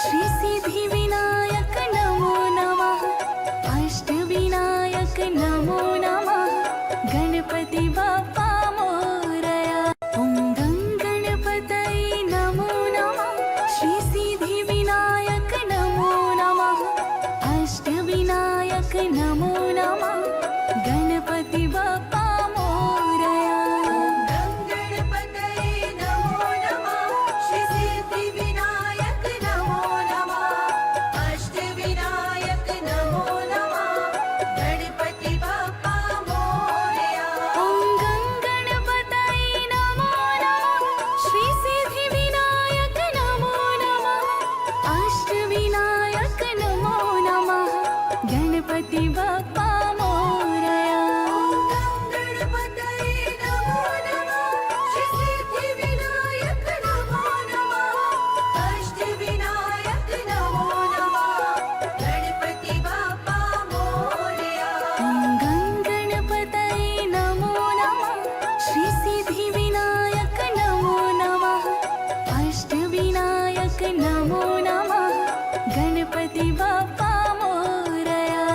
श्री सिद्धि विनायक नमो नमः, अष्ट विनायक नमो नमः, गणपति बप्पा मोरया। ओम गणपतये नमो नमः, श्री सिद्धि विनायक नमो नमः, अष्ट विनायक नमो नमः, गणपति बप्पा मोरया। गणपतये नमो नमः, श्री सिद्धि विनायक नमो नमः, अष्ट विनायक नमो नमः, गणपति बप्पा मोरया। ओम गणपतये नमो नमः, श्री सिद्धि विनायक नमो नमः, अष्ट विनायक नमो नमः, गणपति बप्पा मोरया। गणपतये नमो नमः, श्री सिद्धि विनायक नमो नमः, अष्ट विनायक नमो नमः, गणपति बप्पा मोरया। गणपतये नमो नमः, श्री सिद्धि विनायक नमो नमः, अष्ट विनायक नमो नमः, गणपति बप्पा मोरया।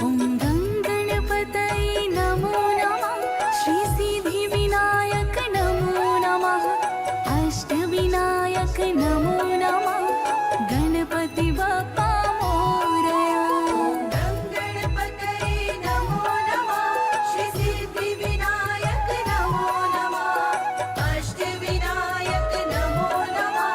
ओम विनायक नमो नमः गणपति बाप्पा मोरया। गणपतये नमो नमः श्री सिद्धि विनायक नमो नमः अष्टविनायक नमो नमः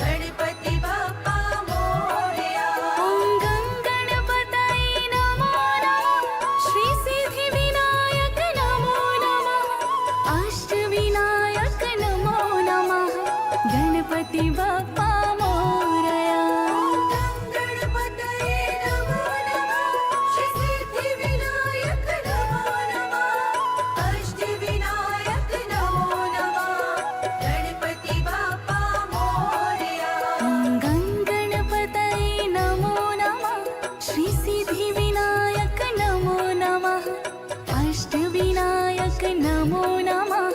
गणपति बाप्पा मोरया। ॐ गणपतये नमो नमः श्री सिद्धि विनायक नमो नमः अष्टविनायक नमो नमः गणपति बाप्पा मोरया। गणपतये नमो नमः श्री सिद्धि विनायक नमो नमः अष्टविनायक नमो नमः गणपति बाप्पा मोरया। ॐ गणपतये नमो नमः श्री सिद्धि विनायक नमो नमः अष्टविनायक नमो नमः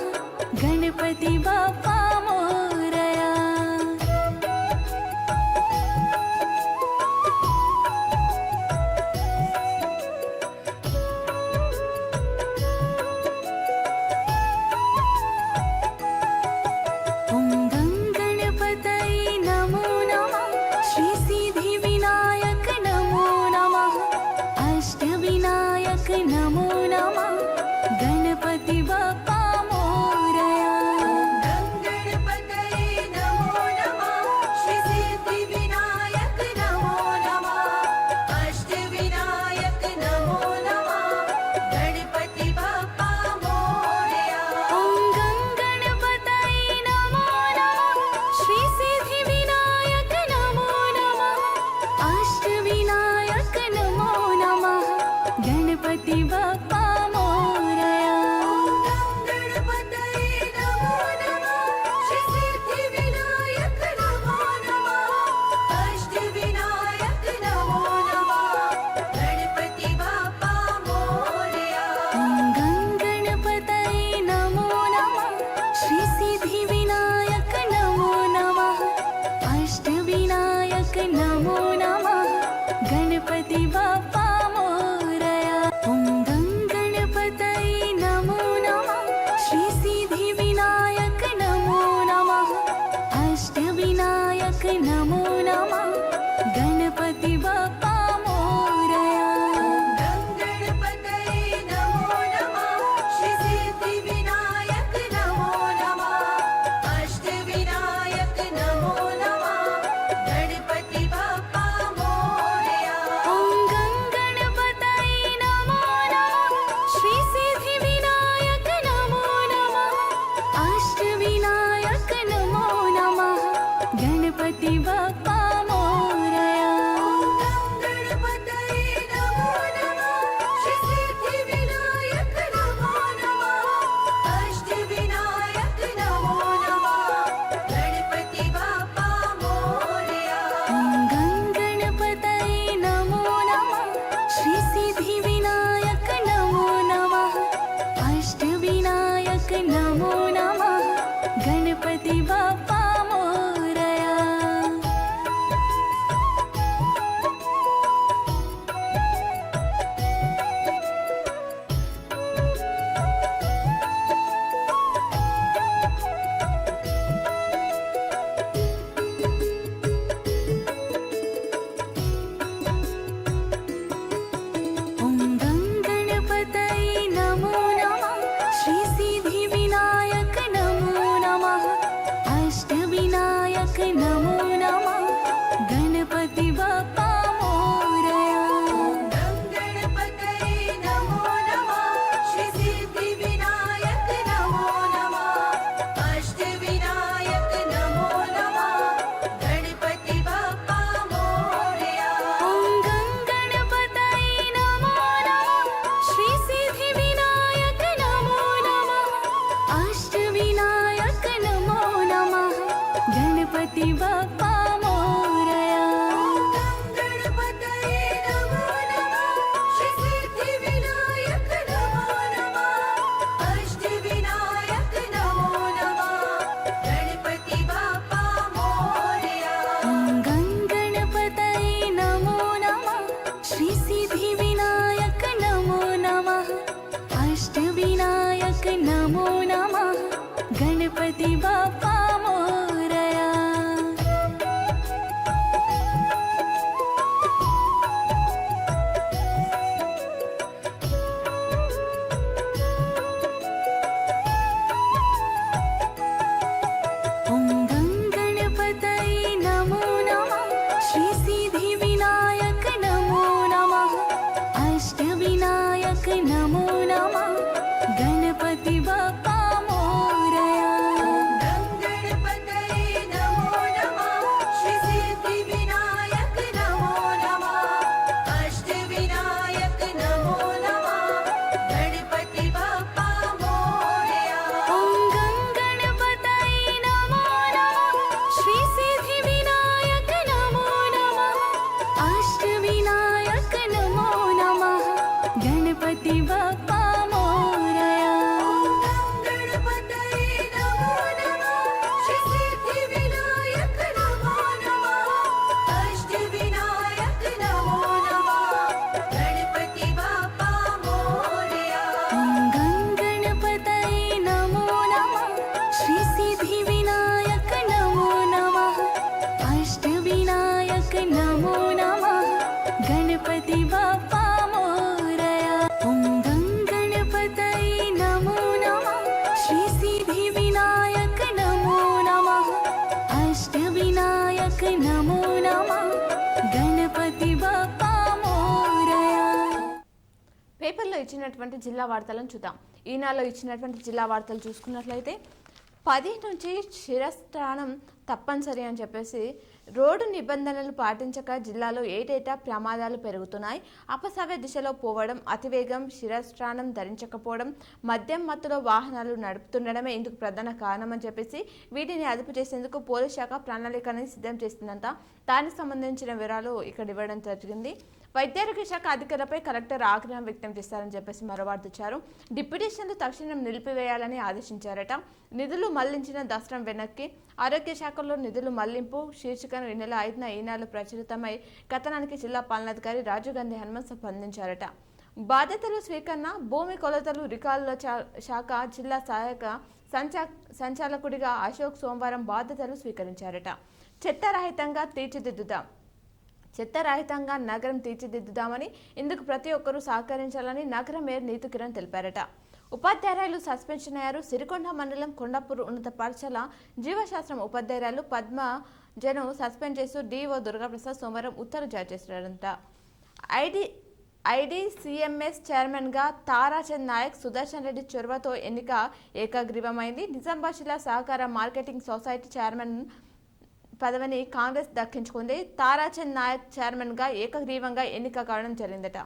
गणपति बाप्पा मोरया। ॐ गणपतये नमो नमः श्री सिद्धि विनायक नमो नमः अष्टविनायक नमो नमः गणपति बाप्पा मोरया। गणपतये नमो नमः श्री सिद्धि विनायक नमो नमः अष्टविनायक नमो नमः गणपति बाप्पा मोरया। ॐ गणपतये नमो नमः श्री सिद्धि विनायक नमो नमः अष्टविनायक नमो नमः गणपति बाप्पा मोरया। गणपतये नमो नमः श्री सिद्धि विनायक नमो नमः अष्टविनायक नमो नमः गणपति बाप्पा मोरया। ॐ गणपतये नमो नमः श्री सिद्धि विनायक नमो नमः अष्टविनायक नमो नमः गणपति बाप्पा मोरया। ॐ गणपतये नमो नमः श्री सिद्धि विनायक नमो नमः अष्टविनायक नमो नमः गणपति बाप्पा मोरया। गणपतये नमो नमः श्री सिद्धि विनायक नमो नमः अष्टविनायक नमो नमः गणपति बाप्पा मोरया। ॐ गणपतये नमो नमः श्री सिद्धि विनायक नमो नमः अष्टविनायक नमो नमः गणपति बाप्पा मोरया। गणपतये नमो नमः श्री सिद्धि विनायक नमो नमः अष्टविनायक नमो नमः गणपति बाप्पा मोरया। ॐ गणपतये नमो नमः श्री सिद्धि विनायक नमो नमः अष्टविनायक नमो नमः गणपति बाप्पा मोरया। ॐ गणपतये नमो नमः श्री सिद्धि विनायक नमो नमः अष्टविनायक नमो नमः गणपति बाप्पा मोरया। गणपतये नमो नमः श्री सिद्धि विनायक नमो नमः अष्टविनायक नमो नमः गणपति बाप्पा मोरया। ॐ गणपतये नमो नमः श्री सिद्धि विनायक नमो नमः अष्टविनायक नमो नमः गणपति बाप्पा मोरया। गणपतये नमो नमः श्री सिद्धि विनायक नमो नमः अष्टविनायक नमो नमः गणपति बाप्पा मोरया। ॐ गणपतये नमो नमः श्री सिद्धि विनायक नमो नमः अष्टविनायक नमो नमः गणपति बाप्पा मोरया। श्री सिद्धि विनायक नमो नमः अष्ट विनायक नमो नमः गणपति बप्पा मोरया। పేపర్లో ఇచ్చినటువంటి జిల్లా వార్తలను చూద్దాం. ఈనాడులో ఇచ్చినటువంటి జిల్లా వార్తలు చూసుకున్నట్లయితే 10 నుంచి శిరస్త్రాణం తప్పనిసరి అని చెప్పేసి రోడ్డు నిబంధనలు పాటించక జిల్లాలో ఏటేటా ప్రమాదాలు పెరుగుతున్నాయి. అపసవ్య దిశలో పోవడం, అతివేగం, శిరస్త్రాణం ధరించకపోవడం, మద్యం మత్తులో వాహనాలు నడుపుతుండడమే ఇందుకు ప్రధాన కారణం అని చెప్పేసి వీటిని అదుపు చేసేందుకు పోలీస్ శాఖ ప్రణాళికని సిద్ధం చేస్తుందంట. దానికి సంబంధించిన వివరాలు ఇక్కడ ఇవ్వడం జరిగింది. వైద్యారోగ్య శాఖ అధికారులపై కలెక్టర్ ఆగ్రహం వ్యక్తం చేశారని చెప్పేసి మరో వార్త ఇచ్చారు. డిప్యూటేషన్లు తక్షణం నిలిపివేయాలని ఆదేశించారట. నిధులు మళ్లించిన దసరం వెనక్కి, ఆరోగ్య శాఖలో నిధులు మళ్లింపు శీర్షికను ఈ నెల 5న ఈనాడు ప్రచురితమై కథనానికి జిల్లా పాలనాధికారి రాజీవ్ గాంధీ హనుమంత్ స్పందించారట. బాధ్యతలు స్వీకరణ, భూమి కొలతలు రికార్డుల శాఖ జిల్లా సహాయక సంచాలకుడిగా అశోక్ సోమవారం బాధ్యతలు స్వీకరించారట. చెత్తరహితంగా నగరం తీర్చిదిద్దుదామని, ఇందుకు ప్రతి ఒక్కరూ సహకరించాలని నగర మేయర్ నీతు కిరణ్ తెలిపారట. ఉపాధ్యాయులు సస్పెన్షన్ అయ్యారు. సిరికొండ మండలం కొండాపూర్ ఉన్నత పాఠశాల జీవశాస్త్రం ఉపాధ్యాయులు పద్మజను సస్పెండ్ చేస్తూ డిఓ దుర్గాప్రసాద్ సోమవారం ఉత్తర్వులు జారీ చేశారంట. ఐడిసిఎంఎస్ చైర్మన్గా తారాచంద్ నాయక్, సుదర్శన్ రెడ్డి చొరవతో ఎన్నిక ఏకగ్రీవమైంది. నిజామాబాద్ జిల్లా సహకార మార్కెటింగ్ సొసైటీ చైర్మన్ పదవిని కాంగ్రెస్ దక్కించుకుంది. తారాచంద్ నాయక్ చైర్మన్గా ఏకగ్రీవంగా ఎన్నిక కావడం జరిగిందట.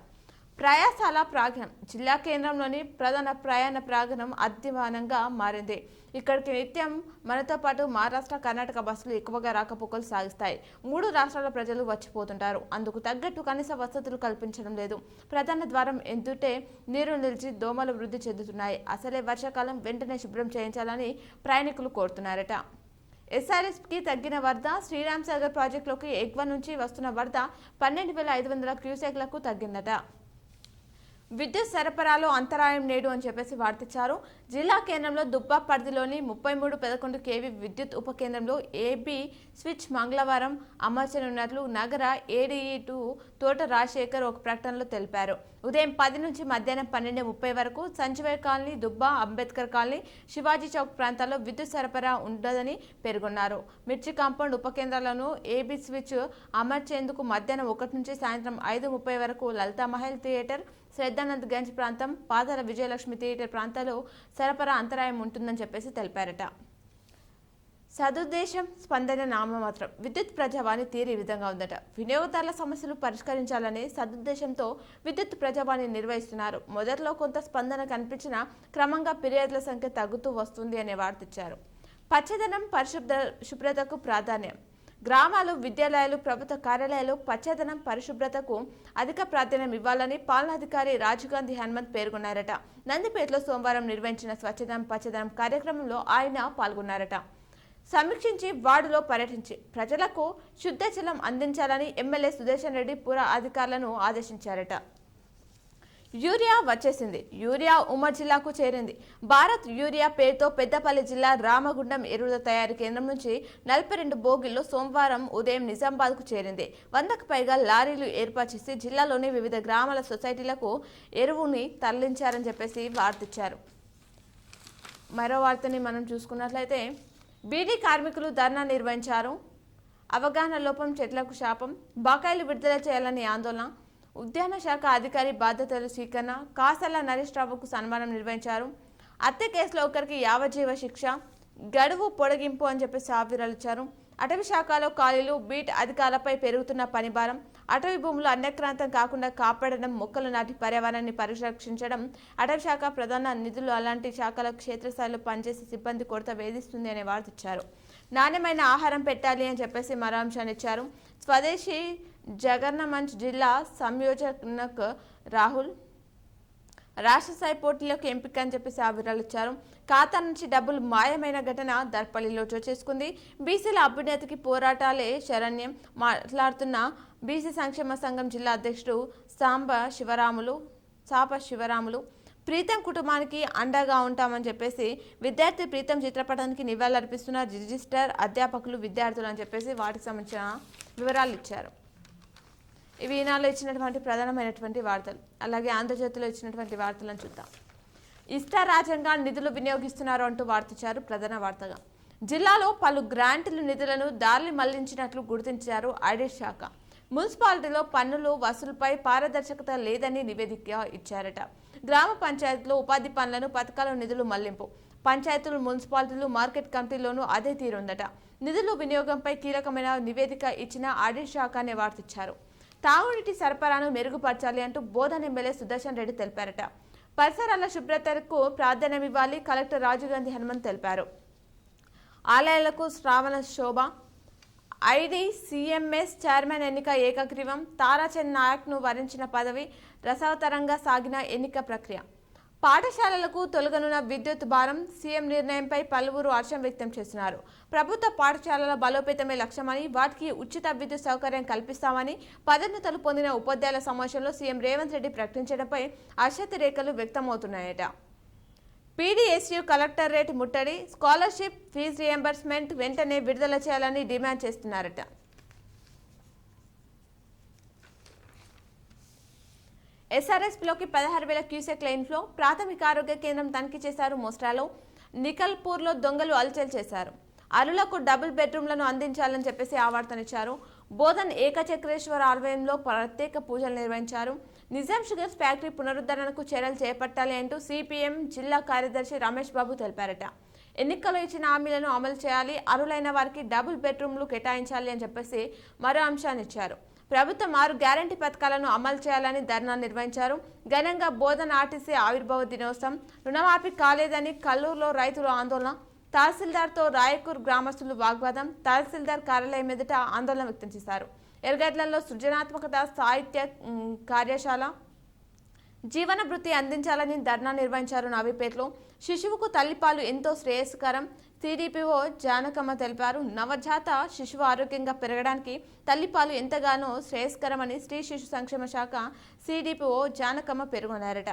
ప్రయాసాల ప్రాంగణం జిల్లా కేంద్రంలోని ప్రధాన ప్రయాణ ప్రాంగణం అద్దివానంగా మారింది. ఇక్కడికి నిత్యం మనతో పాటు మహారాష్ట్ర, కర్ణాటక బస్సులు ఎక్కువగా రాకపోకలు సాగిస్తాయి. 3 రాష్ట్రాల ప్రజలు వచ్చిపోతుంటారు. అందుకు తగ్గట్టు కనీస వసతులు కల్పించడం లేదు. ప్రధాన ద్వారం ఎదుటే నీరు నిలిచి దోమలు వృద్ధి చెందుతున్నాయి. అసలే వర్షాకాలం, వెంటనే శుభ్రం చేయించాలని ప్రయాణికులు కోరుతున్నారట. ఎస్ఆర్ఎస్కి తగ్గిన వరద శ్రీరామ్ సాగర్ ప్రాజెక్టులోకి ఎగ్వ నుంచి వస్తున్న వరద 12,500 క్యూసెక్లకు తగ్గిందట. విద్యుత్ సరఫరాలో అంతరాయం నేడు అని చెప్పేసి వార్తించారు. జిల్లా కేంద్రంలో దుబ్బా పరిధిలోని 33-11 kV విద్యుత్ ఉప కేంద్రంలో ఏబీ స్విచ్ మంగళవారం అమర్చనున్నట్లు నగర ఏడీ2 తోట రాజశేఖర్ ఒక ప్రకటనలో తెలిపారు. ఉదయం 10 నుంచి మధ్యాహ్నం 12:30 వరకు సంజీవయ్య కాలనీ, దుబ్బా, అంబేద్కర్ కాలనీ, శివాజీ చౌక్ ప్రాంతాల్లో విద్యుత్ సరఫరా ఉండదని పేర్కొన్నారు. మిర్చి కాంపౌండ్ ఉప కేంద్రాలను ఏబీ స్విచ్ అమర్చేందుకు మధ్యాహ్నం 1 నుంచి సాయంత్రం 5:30 వరకు లలితా మహల్ థియేటర్, శ్రద్ధానంద్ గంజ్ ప్రాంతం, పాదాల విజయలక్ష్మి థియేటర్ ప్రాంతాల్లో సరఫరా అంతరాయం ఉంటుందని చెప్పేసి తెలిపారట. సదుద్దేశం, స్పందన నామమాత్రం. విద్యుత్ ప్రజావాణి తీరు ఈ విధంగా ఉందట. వినియోగదారుల సమస్యలు పరిష్కరించాలనే సదుద్దేశంతో విద్యుత్ ప్రజావాణి నిర్వహిస్తున్నారు. మొదట్లో కొంత స్పందన కనిపించినా క్రమంగా ఫిర్యాదుల సంఖ్య తగ్గుతూ వస్తుంది అనే వార్త ఇచ్చారు. పచ్చదనం, శుభ్రతకు ప్రాధాన్యం. గ్రామాలు, విద్యాలయాలు, ప్రభుత్వ కార్యాలయాలు పచ్చదనం, పరిశుభ్రతకు అధిక ప్రాధాన్యం ఇవ్వాలని పాలనాధికారి రాజీవ్ గాంధీ హనుమంత్ పేర్కొన్నారట. నందిపేటలో సోమవారం నిర్వహించిన స్వచ్ఛదనం పచ్చదనం కార్యక్రమంలో ఆయన పాల్గొన్నారట. సమీక్షించి వార్డులో పర్యటించి ప్రజలకు శుద్ధ జలం అందించాలని ఎమ్మెల్యే సుదర్శన్ రెడ్డి పుర అధికారులను ఆదేశించారట. యూరియా వచ్చేసింది. యూరియా ఉమ్మడి జిల్లాకు చేరింది. భారత్ యూరియా పేరుతో పెద్దపల్లి జిల్లా రామగుండం ఎరువుల తయారీ కేంద్రం నుంచి 42 బోగిల్లో సోమవారం ఉదయం నిజామాబాద్కు చేరింది. 100కు పైగా లారీలు ఏర్పాటు చేసి జిల్లాలోని వివిధ గ్రామాల సొసైటీలకు ఎరువుని తరలించారని చెప్పేసి వార్తిచ్చారు. మరో వార్తని మనం చూసుకున్నట్లయితే బీడీ కార్మికులు ధర్నా నిర్వహించారు. అవగాహన లోపం, చెట్లకు శాపం, బకాయిలు విడుదల చేయాలని ఆందోళన. ఉద్యాన శాఖ అధికారి బాధ్యతలు స్వీకరణ. కాసల నరేష్ రావుకు సన్మానం నిర్వహించారు. హత్య కేసులో ఒకరికి యావజ్జీవ శిక్ష, గడువు పొడిగింపు అని చెప్పేసి ఆవిరాలు ఇచ్చారు. అటవీ శాఖలో ఖాళీలు, బీట్ అధికారులపై పెరుగుతున్న పనిభారం, అటవీ భూములు అన్యక్రాంతం కాకుండా కాపాడడం, మొక్కలు నాటి పర్యావరణాన్ని పరిరక్షించడం అటవీ శాఖ ప్రధాన నిధులు. అలాంటి శాఖల క్షేత్రస్థాయిలో పనిచేసే సిబ్బంది కొరత వేధిస్తుంది అనే వార్త ఇచ్చారు. నాణ్యమైన ఆహారం పెట్టాలి అని చెప్పేసి మరో అంశాన్ని ఇచ్చారు. స్వదేశీ జగన్మంచ్ జిల్లా సంయోజనక్ రాహుల్ రాష్ట్ర స్థాయి పోటీలకు ఎంపిక అని చెప్పేసి ఆవిరాలు ఇచ్చారు. ఖాతా నుంచి డబ్బులు మాయమైన ఘటన దర్పల్లిలో చోటు చేసుకుంది. బీసీల అభ్యున్నతికి పోరాటాలే శరణ్యం. మాట్లాడుతున్న బీసీ సంక్షేమ సంఘం జిల్లా అధ్యక్షుడు చాప శివరాములు ప్రీతం కుటుంబానికి అండగా ఉంటామని చెప్పేసి విద్యార్థి ప్రీతం చిత్రపటానికి నివాళులర్పిస్తున్న రిజిస్టర్, అధ్యాపకులు, విద్యార్థులు అని చెప్పేసి వాటికి సంబంధించిన వివరాలు ఇచ్చారు. ఇవి ఈనాడులో ఇచ్చినటువంటి ప్రధానమైనటువంటి వార్తలు. అలాగే ఆంధ్రజ్యోతిలో ఇచ్చినటువంటి వార్తలను చూద్దాం. ఇష్టారాజ్యంగా నిధులు వినియోగిస్తున్నారు అంటూ వార్తించారు ప్రధాన వార్తగా. జిల్లాలో పలు గ్రాంట్ల నిధులను దారి మళ్లించినట్లు గుర్తించారు ఆడిట్ శాఖ. మున్సిపాలిటీలో పన్నులు వసూలుపై పారదర్శకత లేదని నివేదిక ఇచ్చారట. గ్రామ పంచాయతీలో ఉపాధి పనులను పథకాల నిధులు మళ్లింపు, పంచాయతీలు మున్సిపాలిటీలు మార్కెట్ కమిటీల్లోనూ అదే తీరుందట. నిధులు వినియోగంపై కీలకమైన నివేదిక ఇచ్చిన ఆడిట్ శాఖ అనే వార్తిచ్చారు. తాగునీటి సరఫరాను మెరుగుపరచాలి అంటూ బోధన్ ఎమ్మెల్యే సుదర్శన్ రెడ్డి తెలిపారట. పరిసరాల శుభ్రతకు ప్రాధాన్యమివ్వాలి కలెక్టర్ రాజీవ్ గాంధీ హనుమంత్ తెలిపారు. ఆలయాలకు శ్రావణ శోభ, ఐడీసీఎంఎస్ చైర్మన్ ఎన్నిక ఏకగ్రీవం, తారాచంద్ నాయక్ను వరించిన పదవి, రసవతరంగా సాగిన ఎన్నిక ప్రక్రియ. పాఠశాలలకు తొలగనున్న విద్యుత్ భారం, సీఎం నిర్ణయంపై పలువురు హర్షం వ్యక్తం చేస్తున్నారు. ప్రభుత్వ పాఠశాలల బలోపేతమే లక్ష్యమని, వాటికి ఉచిత విద్యుత్ సౌకర్యం కల్పిస్తామని పదోన్నతులు పొందిన ఉపాధ్యాయుల సమావేశంలో సీఎం రేవంత్ రెడ్డి ప్రకటించడంపై హర్షాతిరేకాలు వ్యక్తమవుతున్నాయట. పీడీఎస్యూ కలెక్టరేట్ ముట్టడి, స్కాలర్షిప్ ఫీజు రియంబర్స్మెంట్ వెంటనే విడుదల చేయాలని డిమాండ్ చేస్తున్నారట. ఎస్ఆర్ఎస్లోకి 16,000 క్యూసెక్ల ఇన్ఫ్లో, ప్రాథమిక ఆరోగ్య కేంద్రం తనిఖీ చేశారు మోస్రాలో. నికల్పూర్లో దొంగలు అలచల్ చేశారు. అరులకు డబుల్ బెడ్రూమ్లను అందించాలని చెప్పేసి ఆవార్తనిచ్చారు. బోధన్ ఏకచక్రేశ్వర ఆలయంలో ప్రత్యేక పూజలు నిర్వహించారు. నిజాం షుగర్స్ ఫ్యాక్టరీ పునరుద్ధరణకు చర్యలు చేపట్టాలి అంటూ సిపిఎం జిల్లా కార్యదర్శి రమేష్ బాబు తెలిపారట. ఎన్నికల్లో ఇచ్చిన హామీలను అమలు చేయాలి, అర్హులైన వారికి డబుల్ బెడ్రూమ్లు కేటాయించాలి అని చెప్పేసి మరో అంశాన్ని ఇచ్చారు. ప్రభుత్వం 6 గ్యారంటీ పథకాలను అమలు చేయాలని ధర్నా నిర్వహించారు. ఘనంగా బోధన్ ఆర్టీసీ ఆవిర్భావ దినోత్సవం. రుణమాఫీ కాలేదని కల్లూరులో రైతుల ఆందోళన, తహసీల్దార్తో రాయకూర్ గ్రామస్తులు వాగ్వాదం, తహసీల్దార్ కార్యాలయం ఎదుట ఆందోళన వ్యక్తం చేశారు. ఎర్గడ్లలో సృజనాత్మకత సాహిత్య కార్యశాల, జీవన భృతి అందించాలని ధర్నా నిర్వహించారు. నవీపేటలో శిశువుకు తల్లిపాలు ఎంతో శ్రేయస్కరం, సిడిపిఓ జానకమ్మ తెలిపారు. నవజాత శిశువు ఆరోగ్యంగా పెరగడానికి తల్లిపాలు ఎంతగానో శ్రేయస్కరమని స్త్రీ శిశు సంక్షేమ శాఖ సిడిపిఓ జానకమ్మ పేర్కొన్నారట.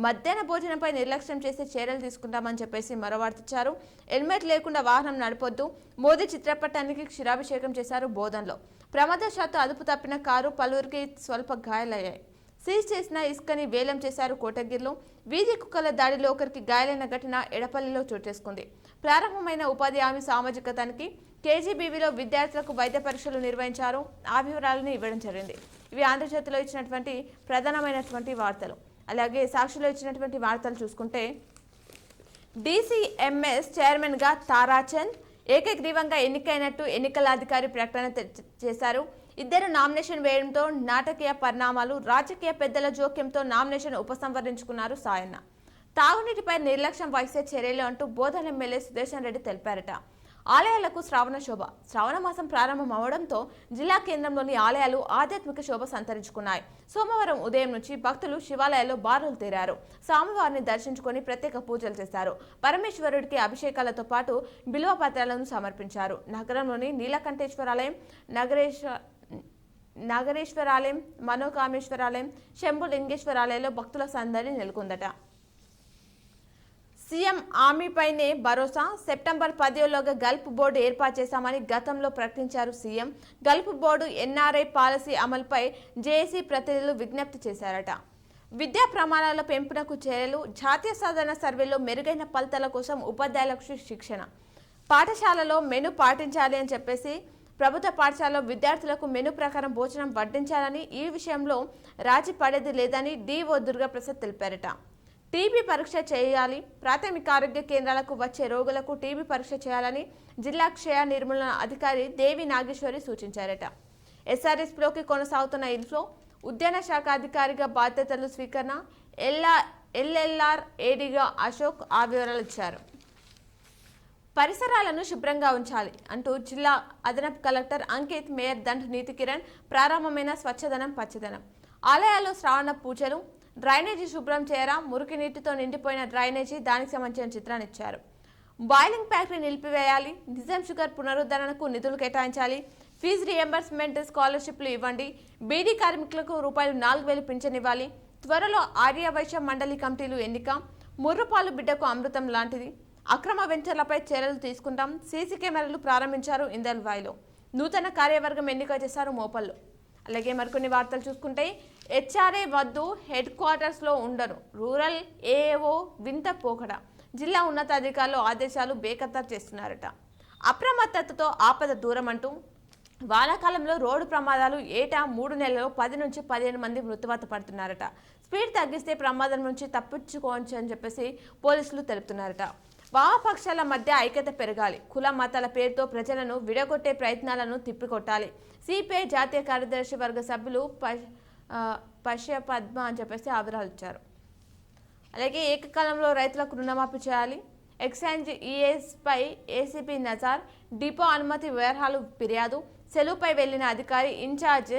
మధ్యాహ్న భోజనంపై నిర్లక్ష్యం చేసి చర్యలు తీసుకుంటామని చెప్పేసి మరోవార్తిచ్చారు. హెల్మెట్ లేకుండా వాహనం నడపొద్దు, మోదీ చిత్రపటానికి క్షీరాభిషేకం చేశారు. బోధన్లో ప్రమాదశాత్తు అదుపు తప్పిన కారు, పలువురికి స్వల్ప గాయాలయ్యాయి. సీజ్ చేసిన ఇసుకని వేలం చేశారు. కోటగిరిలో వీధి కుక్కల దాడిలో ఒకరికి గాయాలైన ఘటన ఎడపల్లిలో చోటు చేసుకుంది. ప్రారంభమైన ఉపాధి హామీ సామాజిక తనిఖీ, కేజీబీవీలో విద్యార్థులకు వైద్య పరీక్షలు నిర్వహించారు. ఆ వివరాలను ఇవ్వడం జరిగింది. ఇవి ఆంధ్రజ్యోతిలో ఇచ్చినటువంటి ప్రధానమైనటువంటి వార్తలు. అలాగే సాక్షిలో ఇచ్చినటువంటి వార్తలు చూసుకుంటే, డీసీఎంఎస్ చైర్మన్గా తారాచంద్ ఏకగ్రీవంగా ఎన్నికైనట్టు ఎన్నికల అధికారి ప్రకటన చేశారు. 2 నామినేషన్ వేయడంతో నాటకీయ పరిణామాలు, రాజకీయ పెద్దల జోక్యంతో నామినేషన్ ఉపసంహరించుకున్నారు సాయన్న. తాగునీటిపై నిర్లక్ష్యం వహిసే చర్యలు అంటూ బోధన్ ఎమ్మెల్యే సుదర్శన్ రెడ్డి తెలిపారట. ఆలయాలకు శ్రావణ శోభ, శ్రావణ మాసం ప్రారంభం అవడంతో జిల్లా కేంద్రంలోని ఆలయాలు ఆధ్యాత్మిక శోభ సంతరించుకున్నాయి. సోమవారం ఉదయం నుంచి భక్తులు శివాలయాల్లో బారులు తీరారు. స్వామివారిని దర్శించుకొని ప్రత్యేక పూజలు చేశారు. పరమేశ్వరుడికి అభిషేకాలతో పాటు బిల్వ పత్రాలను సమర్పించారు. నగరంలోని నీలకంఠేశ్వరాలయం, నగరేశ్వరాలయం, మనోకామేశ్వరాలయం, శంభులింగేశ్వరాలయంలో భక్తుల సందడి నెలకొందట. సీఎం హామీపైనే భరోసా, సెప్టెంబర్ 10లోగా గల్ఫ్ బోర్డు ఏర్పాటు చేశామని గతంలో ప్రకటించారు CM. Gulf board NRI policy అమలుపై జేఏసీ ప్రతినిధులు విజ్ఞప్తి చేశారట. విద్యా ప్రమాణాల పెంపునకు చర్యలు, జాతీయ సాధన సర్వేలో మెరుగైన ఫలితాల కోసం ఉపాధ్యాయులకు శిక్షణ, పాఠశాలలో మెను పాటించాలి అని చెప్పేసి ప్రభుత్వ పాఠశాలలో విద్యార్థులకు మెను ప్రకారం భోజనం వడ్డించాలని, ఈ విషయంలో రాజీ పడేది లేదని డిఓ దుర్గాప్రసాద్ తెలిపారట. టీబీ పరీక్ష చేయాలి, ప్రాథమిక ఆరోగ్య కేంద్రాలకు వచ్చే రోగులకు టీబీ పరీక్ష చేయాలని జిల్లా క్షయ నిర్మూలన అధికారి దేవి నాగేశ్వరి సూచించారట. ఎస్ఆర్ఎస్లోకి కొనసాగుతున్న ఇన్ఫ్లో, ఉద్యాన శాఖ అధికారిగా బాధ్యతలు స్వీకరణ, ఎల్ఎల్ఆర్ ఏడీగా అశోక్ ఆ వివరాలు ఇచ్చారు. పరిసరాలను శుభ్రంగా ఉంచాలి అంటూ జిల్లా అదనపు కలెక్టర్ అంకిత్, మేయర్ దండ్ నీతి కిరణ్ ప్రారంభమైన స్వచ్ఛదనం పచ్చదనం. ఆలయాల్లో శ్రావణ పూజలు, డ్రైనేజీ శుభ్రం చేయరా, మురికి నీటితో నిండిపోయిన డ్రైనేజీ, దానికి సంబంధించిన చిత్రాన్ని ఇచ్చారు. బాయిలింగ్ ఫ్యాక్టరీ నిలిపివేయాలి, నిజాం షుగర్ పునరుద్ధరణకు నిధులు కేటాయించాలి, ఫీజు రియంబర్స్మెంట్ స్కాలర్షిప్లు ఇవ్వండి, బీడీ కార్మికులకు ₹4,000 పింఛన్ ఇవ్వాలి, త్వరలో ఆర్యవైశ్య మండలి కమిటీలు ఎన్నిక, ముర్రుపాలు బిడ్డకు అమృతం లాంటిది, అక్రమ వెంచర్లపై చర్యలు తీసుకుంటాం, సీసీ కెమెరాలు ప్రారంభించారు ఇందల్వాయిలో, నూతన కార్యవర్గం ఎన్నిక చేశారు మోపల్లో. అలాగే మరికొన్ని వార్తలు చూసుకుంటే, హెచ్ఆర్ఏ వద్దు, హెడ్ క్వార్టర్స్లో ఉండరు. రూరల్ ఏఏఓ వింత పోకడ. జిల్లా ఉన్నతాధికారులు ఆదేశాలు బేఖతారు చేస్తున్నారట. అప్రమత్తతతో ఆపద దూరం అంటూ వానాకాలంలో రోడ్డు ప్రమాదాలు ఏటా 3 నెలల్లో 10 నుంచి 15 మంది మృత్యువాత పడుతున్నారట. స్పీడ్ తగ్గిస్తే ప్రమాదం నుంచి తప్పించుకోవచ్చు అని చెప్పేసి పోలీసులు తెలుపుతున్నారట. వామపక్షాల మధ్య ఐక్యత పెరగాలి. కుల మతాల పేరుతో ప్రజలను విడగొట్టే ప్రయత్నాలను తిప్పికొట్టాలి. సిపిఐ జాతీయ కార్యదర్శి వర్గ సభ్యులు పశ్య పద్మ అని చెప్పేసి ఆవిరాలు ఇచ్చారు. అలాగే ఏకకాలంలో రైతులకు రుణమాఫీ చేయాలి. ఎక్స్చేంజ్ ఈఎస్పై ఏసీపీ నజార్. డిపో అనుమతి వ్యవహారాలు ఫిర్యాదు. సెలవుపై వెళ్లిన అధికారి ఇన్ఛార్జ్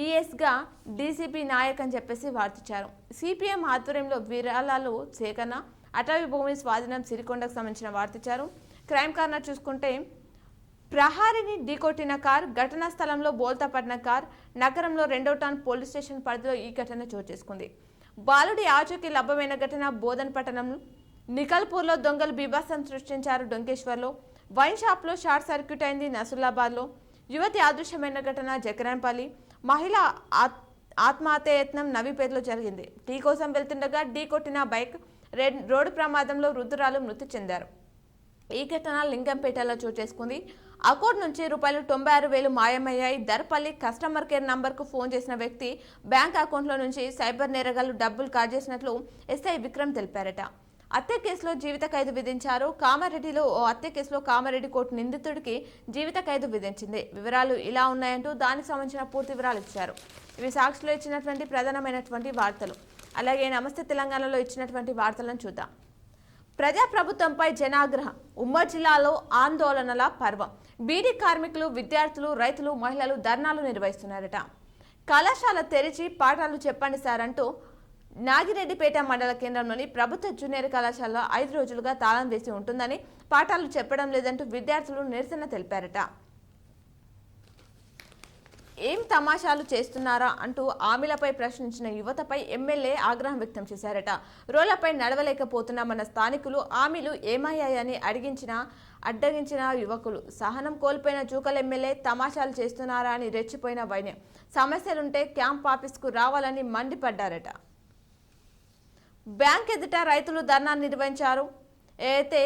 ఈఎస్గా డీసీపీ నాయక్ అని చెప్పేసి వార్తించారు. సిపిఎం ఆధ్వర్యంలో విరాళాలు సేకరణ. అటవీ భూమి స్వాధీనం సిరికొండకు సంబంధించిన వార్తించారు. క్రైమ్ కార్నర్ చూసుకుంటే ప్రహారిని ఢీకొట్టిన కార్, ఘటనా స్థలంలో బోల్తా పడిన కార్. నగరంలో 2వ టౌన్ పోలీస్ స్టేషన్ పరిధిలో ఈ ఘటన చోటు చేసుకుంది. బాలుడి ఆచూకీ లభ్యమైన ఘటన బోధన్ పట్టణంలో. నికల్పూర్లో దొంగలు బీభత్సం సృష్టించారు. డొంకేశ్వర్లో వైన్ షాప్లో షార్ట్ సర్క్యూట్ అయింది. నసులాబాద్లో యువతి అదృశ్యమైన ఘటన. జకరాన్పల్లి మహిళ ఆత్మహత్యయత్నం నవీపేటలో జరిగింది. టీ కోసం వెళ్తుండగా ఢీ కొట్టిన బైక్. రోడ్డు ప్రమాదంలో వృద్ధురాలు మృతి చెందారు. ఈ ఘటన లింగంపేటలో చోటు చేసుకుంది. అకౌంట్ నుంచి ₹96,000 మాయమయ్యాయి. దర్పల్లి కస్టమర్ కేర్ నంబర్కు ఫోన్ చేసిన వ్యక్తి బ్యాంక్ అకౌంట్లో నుంచి సైబర్ నేరగాళ్లు డబ్బులు కాజేసినట్లు ఎస్ఐ విక్రమ్ తెలిపారట. హత్య కేసులో జీవిత ఖైదు విధించారు. కామారెడ్డిలో ఓ హత్య కేసులో కామారెడ్డి కోర్టు నిందితుడికి జీవిత ఖైదు విధించింది. వివరాలు ఇలా ఉన్నాయంటూ దానికి సంబంధించిన పూర్తి వివరాలు ఇచ్చారు. ఇవి సాక్షిలో ఇచ్చినటువంటి ప్రధానమైనటువంటి వార్తలు. అలాగే నమస్తే తెలంగాణలో ఇచ్చినటువంటి వార్తలను చూద్దాం. ప్రజాప్రభుత్వంపై జనాగ్రహం. ఉమ్మడి జిల్లాలో ఆందోళనల పర్వం. బీడీ కార్మికులు, విద్యార్థులు, రైతులు, మహిళలు ధర్నాలు నిర్వహిస్తున్నారట. కళాశాల తెరిచి పాఠాలు చెప్పండి సార్ అంటూ నాగిరెడ్డిపేట మండల కేంద్రంలోని ప్రభుత్వ జూనియర్ కళాశాలలో 5 రోజులుగా తాళం వేసి ఉంటుందని, పాఠాలు చెప్పడం లేదంటూ విద్యార్థులు నిరసన తెలిపారట. ఏం తమాషాలు చేస్తున్నారా అంటూ ఆమెలపై ప్రశ్నించిన యువతపై ఎమ్మెల్యే ఆగ్రహం వ్యక్తం చేశారట. రోడ్లపై నడవలేకపోతున్నామన్న స్థానికులు ఆమెలు ఏమయ్యాయని అడ్డగించిన యువకులు. సహనం కోల్పోయిన జూకల్ ఎమ్మెల్యే తమాషాలు చేస్తున్నారా అని రెచ్చిపోయిన వైన్యం. సమస్యలుంటే క్యాంప్ ఆఫీస్కు రావాలని మండిపడ్డారట. బ్యాంక్ ఎదుట రైతులు ధర్నా నిర్వహించారు. అయితే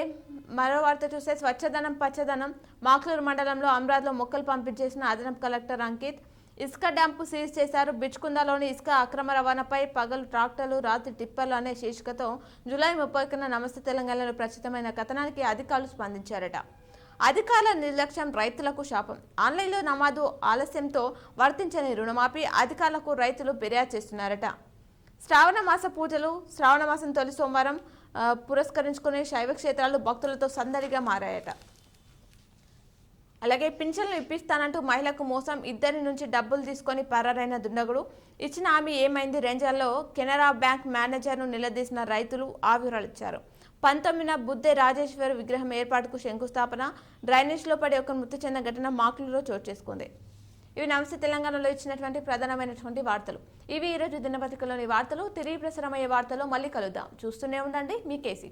మరో వార్త చూస్తే స్వచ్ఛదనం పచ్చదనం. మాక్లూరు మండలంలో అమరావతిలో మొక్కలు పంపించేసిన అదనపు కలెక్టర్ అంకిత్. ఇసుక డంపు సీజ్ చేశారు. బిచ్కుందలోని ఇసుక అక్రమ రవాణాపై పగలు ట్రాక్టర్లు, రాత్రి టిప్పర్లు అనే శీర్షికతో జూలై 30న నమస్తే తెలంగాణలో ప్రచురితమైన కథనానికి అధికారులు స్పందించారట. అధికారుల నిర్లక్ష్యం రైతులకు శాపం. ఆన్లైన్లో నమోదు ఆలస్యంతో వర్తించని రుణమాఫీ. అధికారులకు రైతులు ఫిర్యాదు చేస్తున్నారట. శ్రావణ మాస పూజలు. శ్రావణ మాసం తొలి సోమవారం పురస్కరించుకునే శైవ క్షేత్రాలు భక్తులతో సందడిగా మారాయట. అలాగే పింఛన్లు ఇప్పిస్తానంటూ మహిళకు మోసం. 2 నుంచి డబ్బులు తీసుకొని పరారైన దుండగుడు. ఇచ్చిన హామీ ఏమైంది? రేంజర్లో కెనరా బ్యాంక్ మేనేజర్ను నిలదీసిన రైతులు ఆ వివరాలు ఇచ్చారు. 19న బుద్ధే రాజేశ్వరి విగ్రహం ఏర్పాటుకు శంకుస్థాపన. డ్రైనేజ్లో పడి ఒకరు మృతి చెందిన ఘటన మాక్లూరులో చోటు చేసుకుంది. ఇవి నమస్తే తెలంగాణలో ఇచ్చినటువంటి ప్రధానమైనటువంటి వార్తలు. ఇవి ఈరోజు దినపత్రికలోని వార్తలు. తిరిగి ప్రసారమయ్యే వార్తలు మళ్ళీ కలుద్దాం. చూస్తూనే ఉండండి మీ K6.